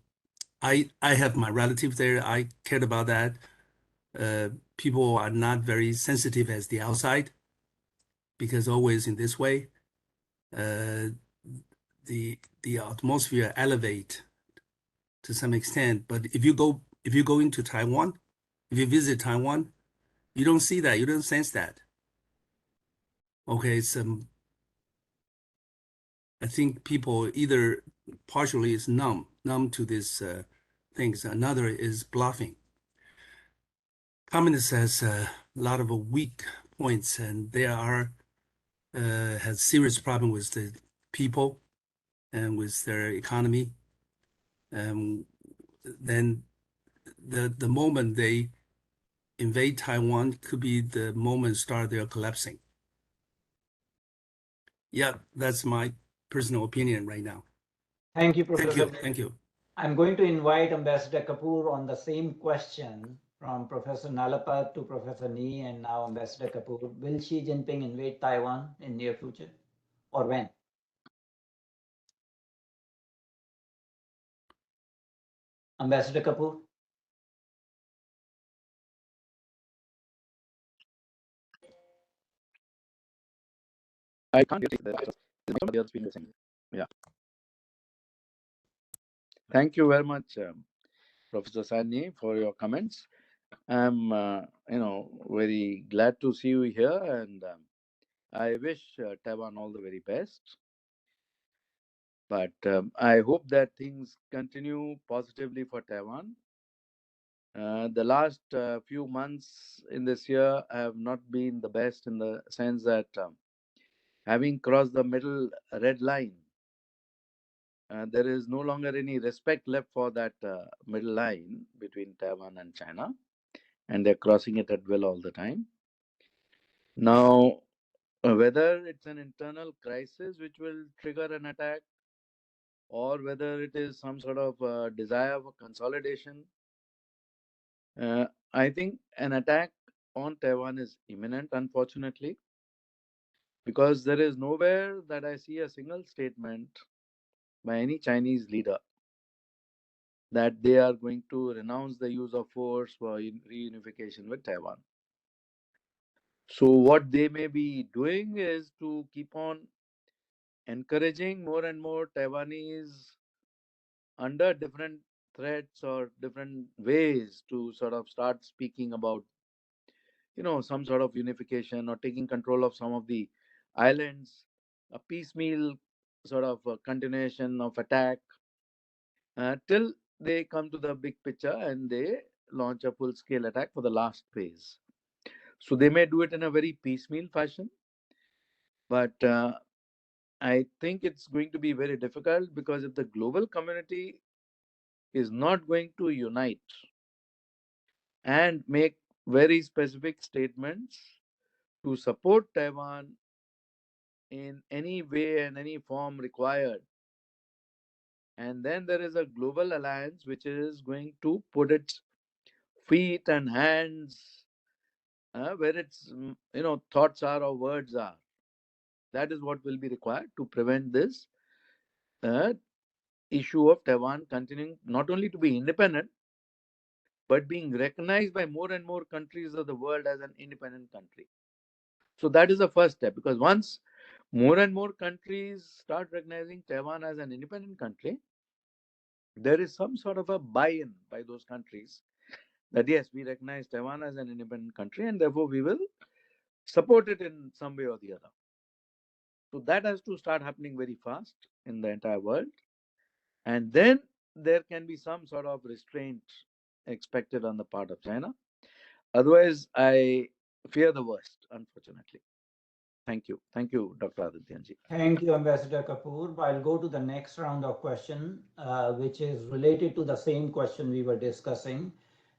I have my relative there. I cared about that. People are not very sensitive as the outside because always in this way, the atmosphere elevate to some extent. But if you go into Taiwan, if you visit Taiwan, you don't see that. You don't sense that. Okay, it's I think people either partially is numb to these things. Another is bluffing. Communists has a lot of weak points, and they are has serious problem with the people and with their economy. Then the moment they invade Taiwan could be the moment start their collapsing. Yeah, that's my personal opinion right now. Thank you, Thank Professor. you. Thank you. I'm going to invite Ambassador Kapur on the same question from Professor Nalapat to Professor Nieh and now Ambassador Kapur. Will Xi Jinping invade Taiwan in near future or when? Ambassador Kapur? I can't get that. Somebody else been listening. Yeah. Thank you very much, Professor Sen Nieh, for your comments. I'm, very glad to see you here, and I wish Taiwan all the very best. But I hope that things continue positively for Taiwan. The last few months in this year have not been the best, in the sense that having crossed the middle red line, there is no longer any respect left for that middle line between Taiwan and China, and they're crossing it at will all the time. Now, whether it's an internal crisis which will trigger an attack, or whether it is some sort of desire for consolidation, I think an attack on Taiwan is imminent, unfortunately, because there is nowhere that I see a single statement by any Chinese leader that they are going to renounce the use of force for reunification with Taiwan. So what they may be doing is to keep on encouraging more and more Taiwanese under different threats or different ways to sort of start speaking about, some sort of unification or taking control of some of the islands, a piecemeal sort of continuation of attack till they come to the big picture and they launch a full scale attack for the last phase. So they may do it in a very piecemeal fashion, but I think it's going to be very difficult, because if the global community is not going to unite and make very specific statements to support Taiwan in any way and any form required, and then there is a global alliance which is going to put its feet and hands where its thoughts are or words are. That is what will be required to prevent this issue of Taiwan continuing not only to be independent, but being recognized by more and more countries of the world as an independent country. So that is the first step, because once more and more countries start recognizing Taiwan as an independent country, there is some sort of a buy-in by those countries that yes, we recognize Taiwan as an independent country, and therefore we will support it in some way or the other. So that has to start happening very fast in the entire world. And then there can be some sort of restraint expected on the part of China. Otherwise, I fear the worst, unfortunately. Thank you. Thank you, Dr. Adityanjee. Thank you, Ambassador Kapur. I'll go to the next round of question, which is related to the same question we were discussing.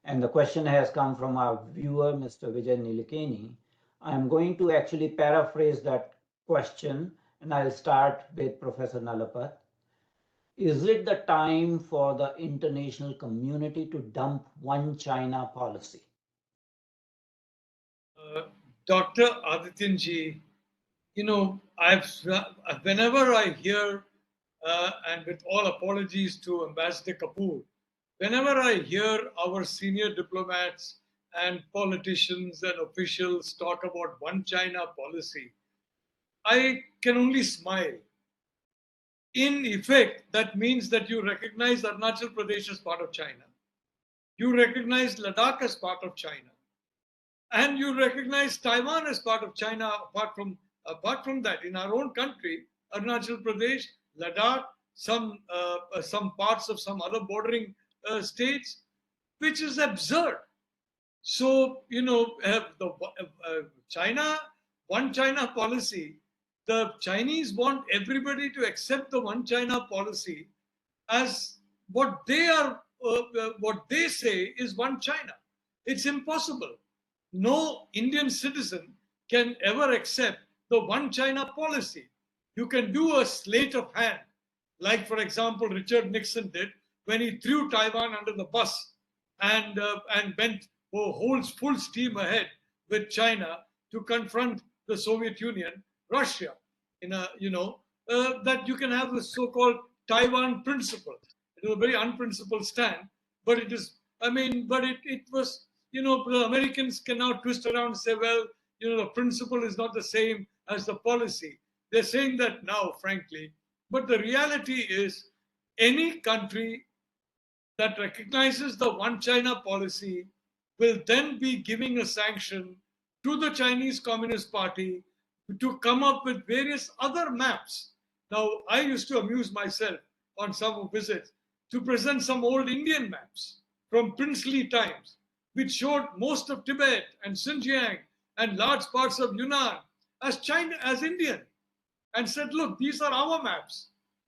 And the question has come from our viewer, Mr. Vijay Nilekani. I'm going to actually paraphrase that question, and I'll start with Professor Nalapat. Is it the time for the international community to dump one China policy? Dr. Adityanjee, whenever I hear, and with all apologies to Ambassador Kapur, whenever I hear our senior diplomats and politicians and officials talk about one China policy, I can only smile. In effect, that means that you recognize Arunachal Pradesh as part of China. You recognize Ladakh as part of China. And you recognize Taiwan as part of China. Apart from that, in our own country, Arunachal Pradesh, Ladakh, some parts of some other bordering states, which is absurd. So China, one China policy. The Chinese want everybody to accept the one China policy as what they say is one China. It's impossible. No Indian citizen can ever accept the one China policy. You can do a sleight of hand, like, for example, Richard Nixon did when he threw Taiwan under the bus and went full steam ahead with China to confront the Soviet Union, Russia. That you can have the so-called Taiwan principle. It was a very unprincipled stand, but it is. But it was. The Americans can now twist around and say, well, the principle is not the same as the policy. They're saying that now, frankly. But the reality is, any country that recognizes the one China policy will then be giving a sanction to the Chinese Communist Party to come up with various other maps Now, I used to amuse myself on some visits to present some old Indian maps from princely times, which showed most of Tibet and Xinjiang and large parts of Yunnan as China, as Indian, and said, look, these are our maps.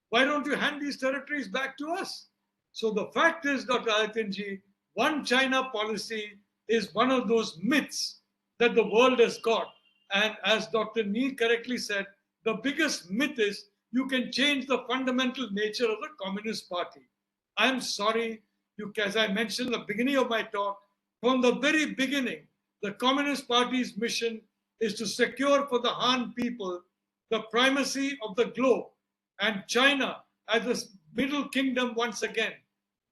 Why don't you hand these territories back to us? So the fact is, Dr. Adityanjee, one China policy is one of those myths that the world has got. And as Dr. Nieh correctly said, the biggest myth is you can change the fundamental nature of the Communist Party. I'm sorry, as I mentioned at the beginning of my talk, from the very beginning, the Communist Party's mission is to secure for the Han people the primacy of the globe and China as the middle kingdom once again.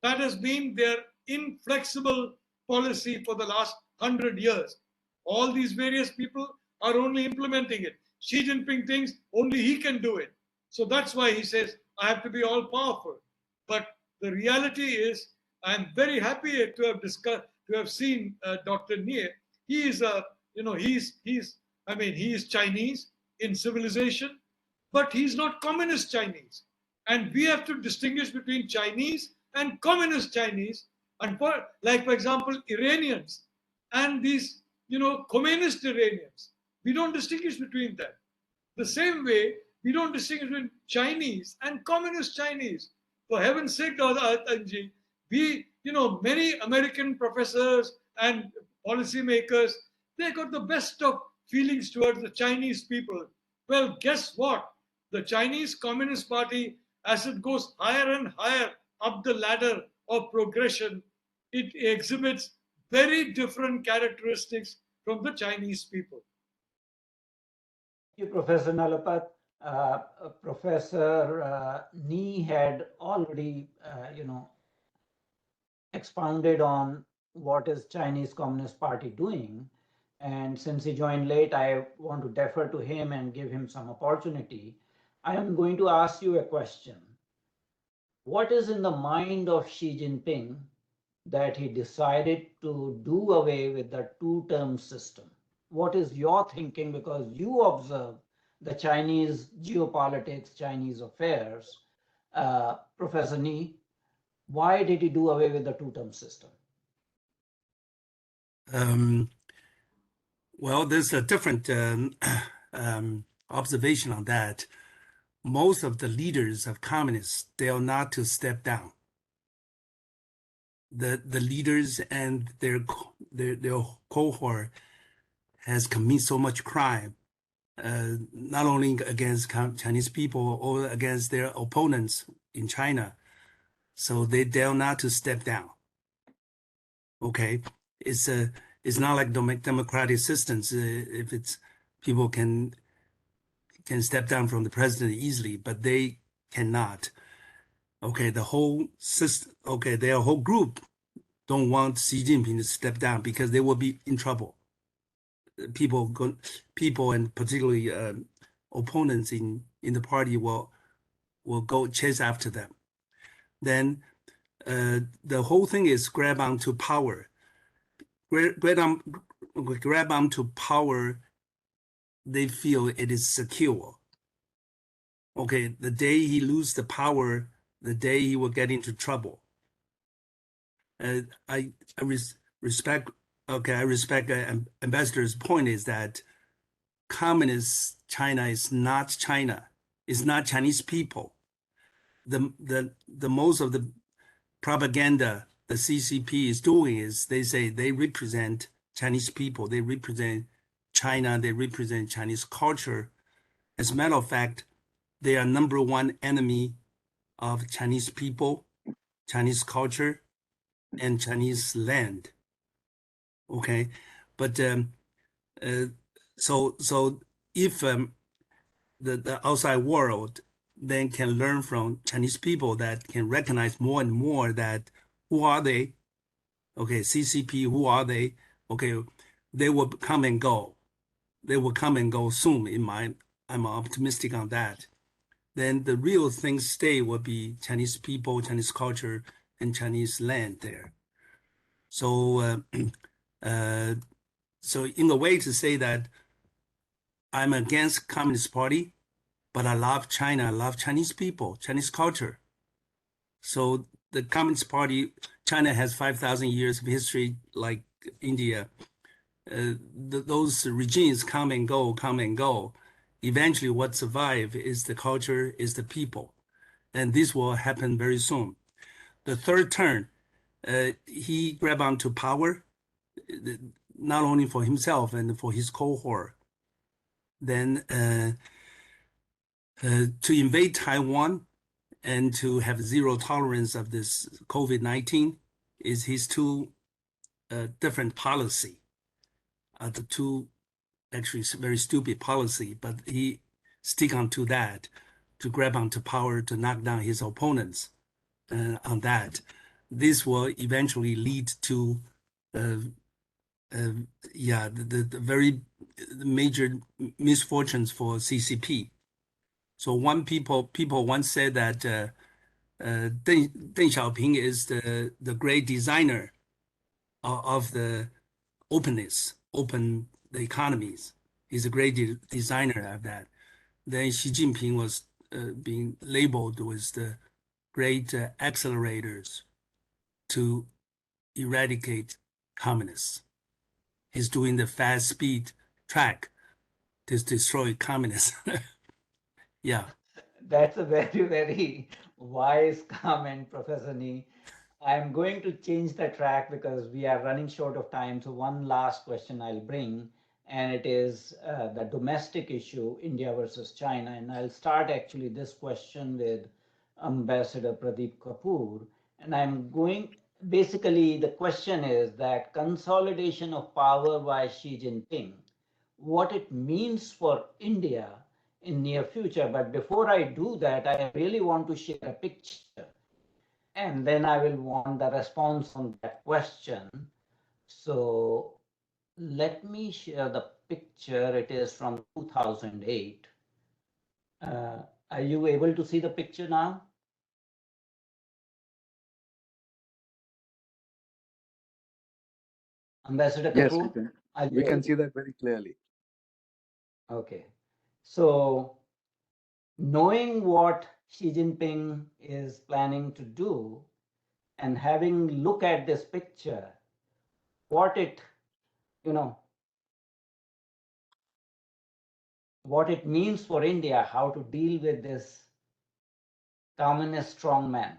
That has been their inflexible policy for the last 100 years. All these various people are only implementing it. Xi Jinping thinks only he can do it. So that's why he says, I have to be all powerful. But the reality is, I'm very happy to have discussed, to have seen Dr. Nieh. He is a, he is Chinese in civilization, but he's not communist Chinese. And we have to distinguish between Chinese and communist Chinese, and for example, Iranians and these, communist Iranians. We don't distinguish between them. The same way, we don't distinguish between Chinese and communist Chinese. For heaven's sake, Adityanjee, many American professors and policymakers, they got the best of feelings towards the Chinese people. Well, guess what? The Chinese Communist Party, as it goes higher and higher up the ladder of progression, it exhibits very different characteristics from the Chinese people. Thank you, Professor Nalapat. Professor Nieh had already, expounded on what is Chinese Communist Party doing. And since he joined late, I want to defer to him and give him some opportunity. I am going to ask you a question. What is in the mind of Xi Jinping that he decided to do away with the two-term system? What is your thinking? Because you observe the Chinese geopolitics, Chinese affairs. Professor Nieh, why did he do away with the two-term system? Well, there's a different observation on that. Most of the leaders of communists, they are not to step down. The leaders and their cohort has committed so much crime, not only against Chinese people or against their opponents in China. So they dare not to step down. Okay, it's not like democratic systems. If it's people can step down from the president easily, but they cannot. Okay, the whole system. Okay, their whole group don't want Xi Jinping to step down because they will be in trouble. People and particularly opponents in the party will go chase after them. Then the whole thing is grab onto power. Grab onto power. They feel it is secure. Okay, the day he loses the power, the day he will get into trouble. I respect. Okay, I respect ambassador's point is that communist China is not China. It's not Chinese people. The most of the propaganda the CCP is doing is they say they represent Chinese people, they represent China, they represent Chinese culture. As a matter of fact, they are number one enemy of Chinese people, Chinese culture, and Chinese land. Okay, but so if the outside world then can learn from Chinese people that can recognize more and more that who are they? Okay, CCP, who are they? Okay, they will come and go. They will come and go soon. I'm optimistic on that. Then the real things stay will be Chinese people, Chinese culture, and Chinese land there. So, so in a way to say that I'm against Communist Party, but I love China. I love Chinese people, Chinese culture. So the Communist Party, China has 5,000 years of history, like India. Those regimes come and go, come and go. Eventually, what survive is the culture, is the people, and this will happen very soon. The third turn, he grabbed onto power, not only for himself and for his cohort. Then to invade Taiwan and to have zero tolerance of this COVID-19 is his two different policy. The two actually very stupid policy, but he stick on to that to grab onto power to knock down his opponents on that. This will eventually lead to the very major misfortunes for CCP. So people once said that Deng Xiaoping is the great designer of the openness, open the economies. He's a great designer of that. Then Xi Jinping was being labeled with the great accelerators to eradicate communists. He's doing the fast speed track to destroy communists. Yeah. That's a very, very wise comment, Professor Nee. I'm going to change the track because we are running short of time. So one last question I'll bring, and it is the domestic issue, India versus China. And I'll start actually this question with Ambassador Pradeep Kapur. And I'm going, basically the question is that consolidation of power by Xi Jinping, what it means for India in near future. But before I do that, I really want to share a picture, and then I will want the response on that question. So let me share the picture. It is from 2008. Are you able to see the picture now? Ambassador Yes, Kapur? we can see that very clearly. Okay. So knowing what Xi Jinping is planning to do and having look at this picture, what it, what it means for India, how to deal with this communist strongman.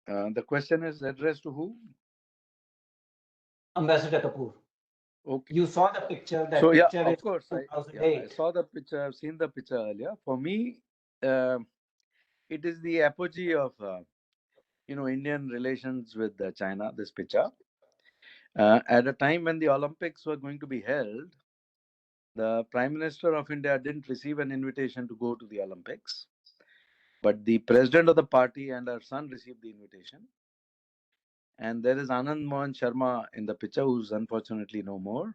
The question is addressed to who? Ambassador Kapur. Okay. You saw the picture. That So picture yeah, of is course, 2008. I saw the picture. I've seen the picture earlier. For me, it is the apogee of Indian relations with China. This picture, at a time when the Olympics were going to be held, the Prime Minister of India didn't receive an invitation to go to the Olympics, but the president of the party and her son received the invitation. And there is Anand Mohan Sharma in the picture, who's unfortunately no more.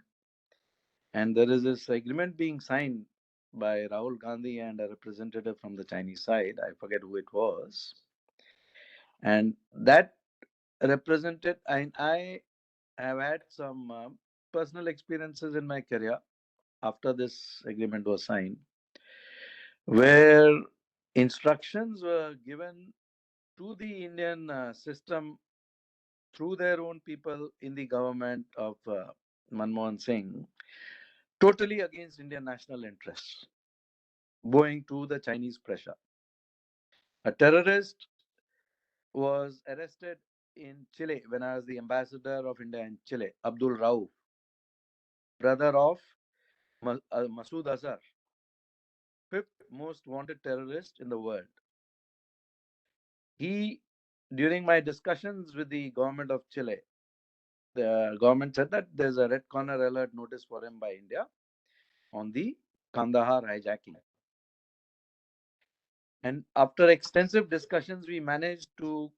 And there is this agreement being signed by Rahul Gandhi and a representative from the Chinese side. I forget who it was. And that represented, and I have had some personal experiences in my career after this agreement was signed, where instructions were given to the Indian system through their own people in the government of Manmohan Singh, totally against Indian national interests, owing to the Chinese pressure. A terrorist was arrested in Chile when I was the ambassador of India in Chile, Abdul Rauf, brother of Masood Azhar, fifth most wanted terrorist in the world. During my discussions with the government of Chile, the government said that there's a red corner alert notice for him by India on the Kandahar hijacking. And after extensive discussions, we managed to,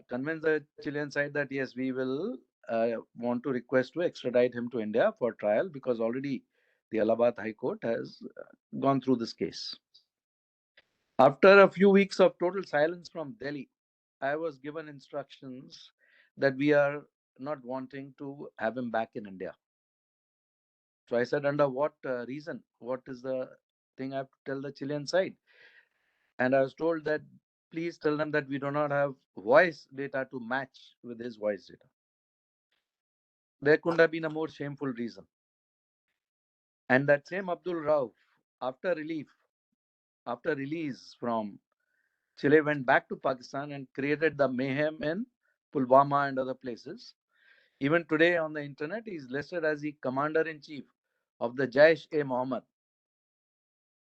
convince the Chilean side that yes, we will want to request to extradite him to India for trial, because already the Allahabad High Court has gone through this case. After a few weeks of total silence from Delhi, I was given instructions that we are not wanting to have him back in India. So I said, under what reason? What is the thing I have to tell the Chilean side? And I was told that please tell them that we do not have voice data to match with his voice data. There couldn't have been a more shameful reason. And that same Abdul Rauf, after release from Chile, went back to Pakistan and created the mayhem in Pulwama and other places. Even today on the internet, he is listed as the commander-in-chief of the Jaish-e-Mohammed.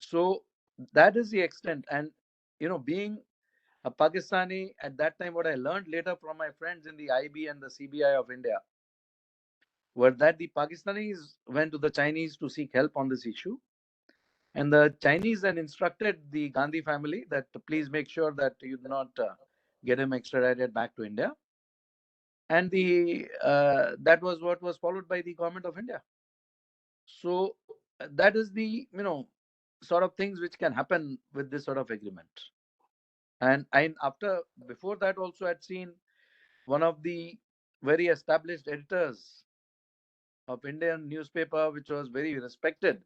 So that is the extent. And, being a Pakistani at that time, what I learned later from my friends in the IB and the CBI of India were that the Pakistanis went to the Chinese to seek help on this issue. And the Chinese then instructed the Gandhi family that please make sure that you do not get him extradited back to India. And that was what was followed by the government of India. So that is the sort of things which can happen with this sort of agreement. And before that also I'd seen one of the very established editors of Indian newspaper, which was very respected,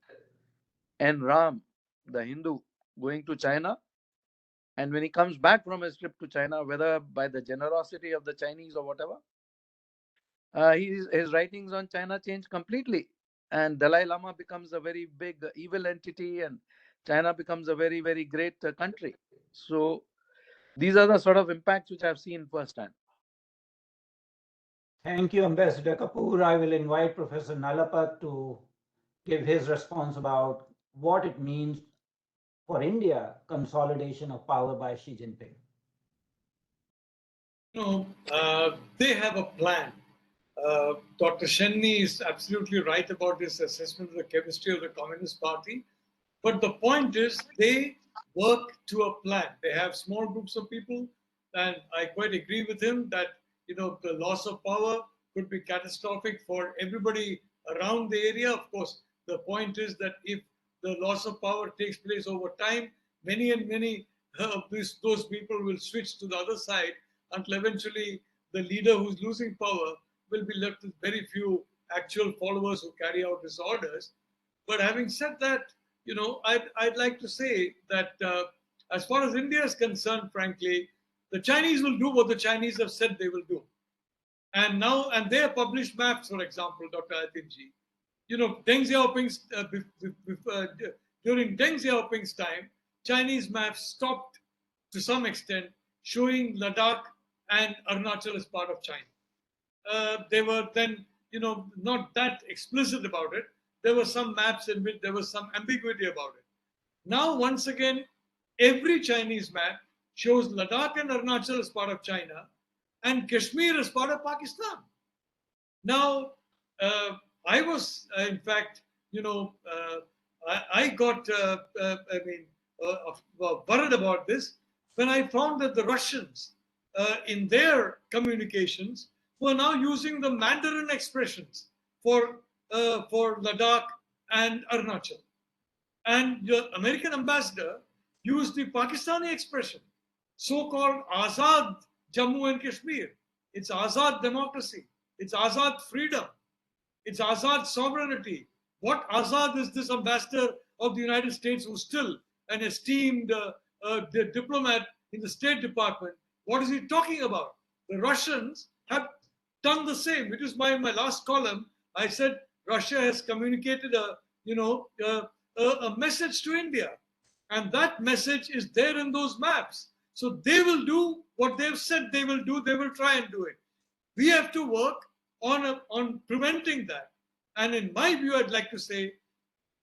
N. Ram, the Hindu, going to China. And when he comes back from his trip to China, whether by the generosity of the Chinese or whatever, his writings on China change completely. And Dalai Lama becomes a very big evil entity, and China becomes a very, very great country. So these are the sort of impacts which I've seen firsthand. Thank you, Ambassador Kapur. I will invite Professor Nalapat to give his response about what it means for India consolidation of power by Xi Jinping. They have a plan. Dr. Sen Nieh is absolutely right about this assessment of the chemistry of the Communist Party. But the point is, they work to a plan. They have small groups of people, and I quite agree with him that the loss of power could be catastrophic for everybody around the area. Of course, the point is that if the loss of power takes place over time, many and many of those people will switch to the other side until eventually the leader who's losing power will be left with very few actual followers who carry out his orders. But having said that, I'd like to say that as far as India is concerned, frankly, the Chinese will do what the Chinese have said they will do. And they have published maps, for example, Dr. Adityanjee. Deng Xiaoping's, during Deng Xiaoping's time, Chinese maps stopped to some extent showing Ladakh and Arunachal as part of China. They were then, not that explicit about it. There were some maps in which there was some ambiguity about it. Now, once again, every Chinese map shows Ladakh and Arunachal as part of China and Kashmir as part of Pakistan. Now, I was, in fact, I got, worried about this when I found that the Russians, in their communications, were now using the Mandarin expressions for Ladakh and Arunachal. And the American ambassador used the Pakistani expression, so-called Azad Jammu and Kashmir. It's Azad democracy. It's Azad freedom. It's Azad sovereignty. What Azad is this ambassador of the United States who's still an esteemed diplomat in the State Department? What is he talking about? The Russians have done the same, which is my last column. I said Russia has communicated a message to India, and that message is there in those maps. So they will do what they've said they will do. They will try and do it. We have to work on preventing that. And in my view, I'd like to say,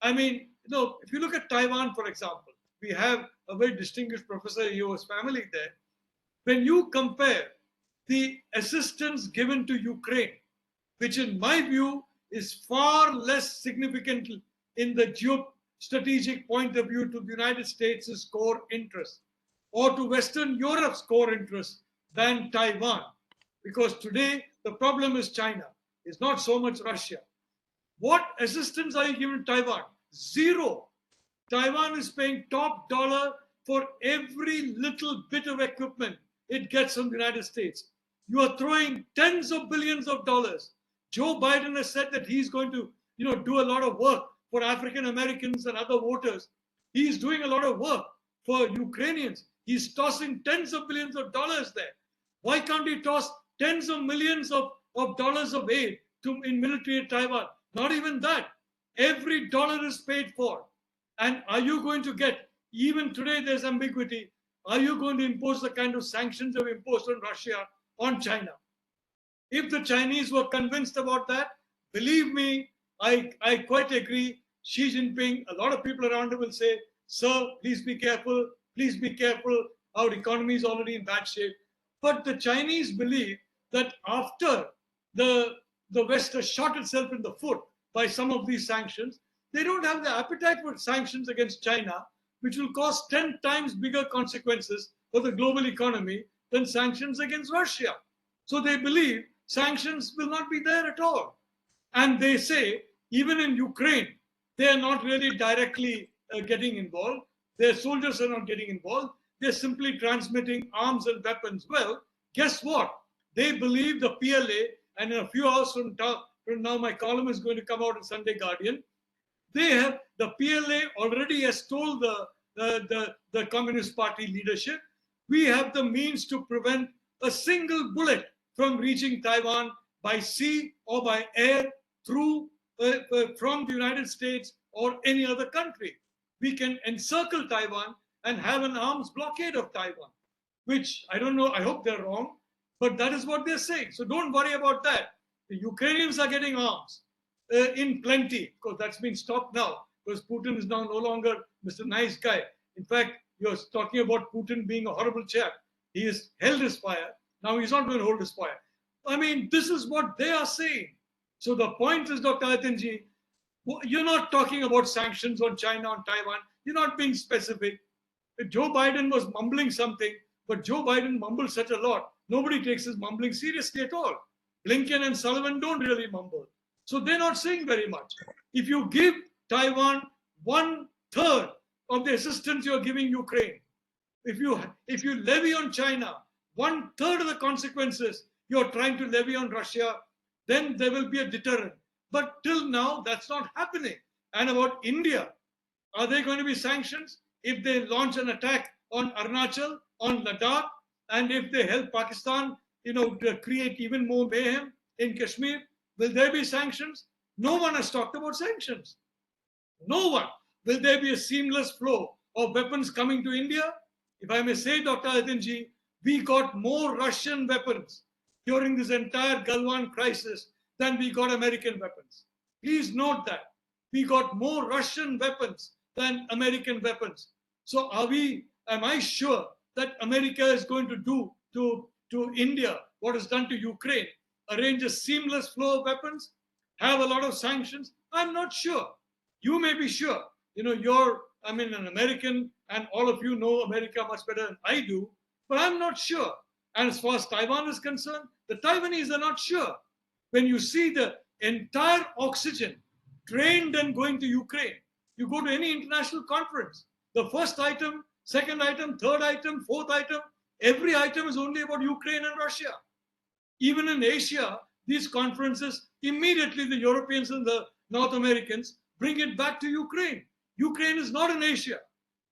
if you look at Taiwan, for example, we have a very distinguished professor, his family there. When you compare the assistance given to Ukraine, which in my view is far less significant in the geostrategic point of view to the United States' core interest, or to Western Europe's core interest than Taiwan. Because today the problem is China, it's not so much Russia. What assistance are you giving to Taiwan? Zero. Taiwan is paying top dollar for every little bit of equipment it gets from the United States. You are throwing tens of billions of dollars. Joe Biden has said that he's going to do a lot of work for African Americans and other voters. He's doing a lot of work for Ukrainians. He's tossing tens of billions of dollars there. Why can't he toss tens of millions of dollars of aid in military Taiwan? Not even that. Every dollar is paid for. And are you going to get, even today there's ambiguity, are you going to impose the kind of sanctions you've imposed on Russia, on China? If the Chinese were convinced about that, believe me, I quite agree. Xi Jinping, a lot of people around him will say, sir, please be careful, please be careful. Our economy is already in bad shape. But the Chinese believe that after the West has shot itself in the foot by some of these sanctions, they don't have the appetite for sanctions against China, which will cause 10 times bigger consequences for the global economy than sanctions against Russia. So they believe sanctions will not be there at all. And they say, even in Ukraine, they are not really directly getting involved. Their soldiers are not getting involved. They're simply transmitting arms and weapons. Well, guess what? They believe the PLA, and in a few hours from now, my column is going to come out in Sunday Guardian. The PLA already has told the Communist Party leadership, we have the means to prevent a single bullet from reaching Taiwan by sea or by air through from the United States or any other country. We can encircle Taiwan and have an arms blockade of Taiwan, which I don't know, I hope they're wrong, but that is what they're saying. So don't worry about that. The Ukrainians are getting arms in plenty, because that's been stopped now, because Putin is now no longer Mr. Nice Guy. In fact, you're talking about Putin being a horrible chap. He has held his fire. Now he's not going to hold his fire. I mean, this is what they are saying. So the point is, Dr. Adityanjee, you're not talking about sanctions on China, on Taiwan. You're not being specific. Joe Biden was mumbling something, but Joe Biden mumbled such a lot. Nobody takes his mumbling seriously at all. Blinken and Sullivan don't really mumble. So they're not saying very much. If you give Taiwan 1/3 of the assistance you're giving Ukraine, if you levy on China 1/3 of the consequences you're trying to levy on Russia, then there will be a deterrent. But till now, that's not happening. And about India, are there going to be sanctions if they launch an attack on Arunachal, on Ladakh, and if they help Pakistan, to create even more mayhem in Kashmir? Will there be sanctions? No one has talked about sanctions. No one. Will there be a seamless flow of weapons coming to India? If I may say, Dr. Adityanjee, we got more Russian weapons during this entire Galwan crisis than we got American weapons. Please note that. We got more Russian weapons than American weapons. So am I sure that America is going to do to India what is done to Ukraine? Arrange a seamless flow of weapons? Have a lot of sanctions? I'm not sure. You may be sure. You're an American, and all of you know America much better than I do, but I'm not sure. And as far as Taiwan is concerned, the Taiwanese are not sure. When you see the entire oxygen drained and going to Ukraine, you go to any international conference, the first item, second item, third item, fourth item, every item is only about Ukraine and Russia. Even in Asia, these conferences, immediately the Europeans and the North Americans bring it back to Ukraine. Ukraine is not in Asia.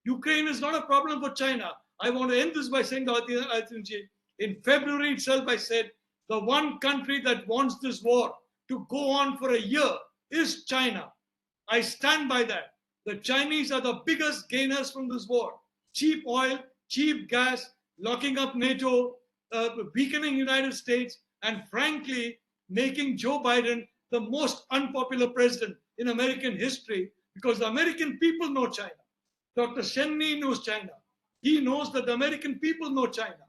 Ukraine is not a problem for China. I want to end this by saying, in February itself, I said, the one country that wants this war to go on for a year is China. I stand by that. The Chinese are the biggest gainers from this war. Cheap oil, cheap gas, locking up NATO, weakening United States, and frankly, making Joe Biden the most unpopular president in American history, because the American people know China. Dr. Sen Nieh knows China. He knows that the American people know China.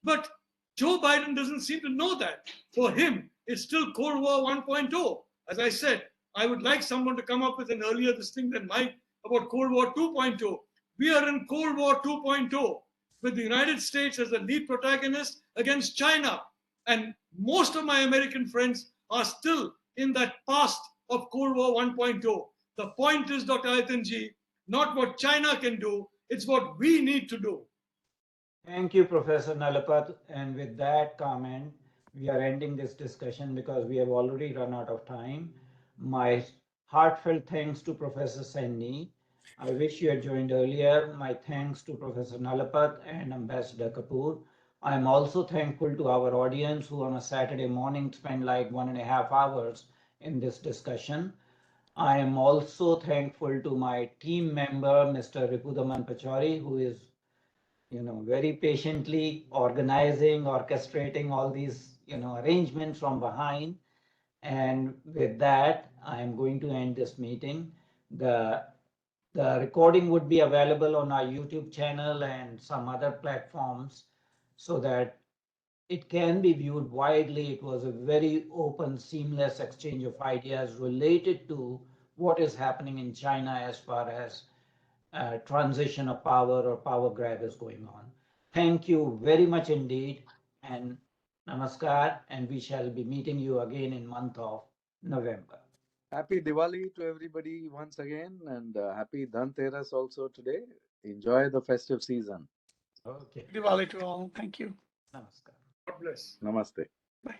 But Joe Biden doesn't seem to know that. For him, it's still Cold War 1.0. As I said, I would like someone to come up with an earlier this thing than Mike about Cold War 2.0. We are in Cold War 2.0 with the United States as the lead protagonist against China. And most of my American friends are still in that past of Cold War 1.0. The point is, Dr. Adityanjee, not what China can do, it's what we need to do. Thank you, Professor Nalapat. And with that comment, we are ending this discussion because we have already run out of time. My heartfelt thanks to Professor Sen Nieh. I wish you had joined earlier. My thanks to Professor Nalapat and Ambassador Kapur. I'm also thankful to our audience who on a Saturday morning spend like 1.5 hours in this discussion. I am also thankful to my team member, Mr. Ripudaman Pachori, who is very patiently organizing, orchestrating all these, arrangements from behind. And with that, I am going to end this meeting. The recording would be available on our YouTube channel and some other platforms so that it can be viewed widely. It was a very open, seamless exchange of ideas related to what is happening in China as far as transition of power or power grab is going on. Thank you very much indeed, and namaskar, and we shall be meeting you again in month of November. Happy Diwali to everybody once again, and happy Dhanteras also today. Enjoy the festive season. Okay. Diwali to all. Thank you. Namaskar. God bless. Namaste. Bye.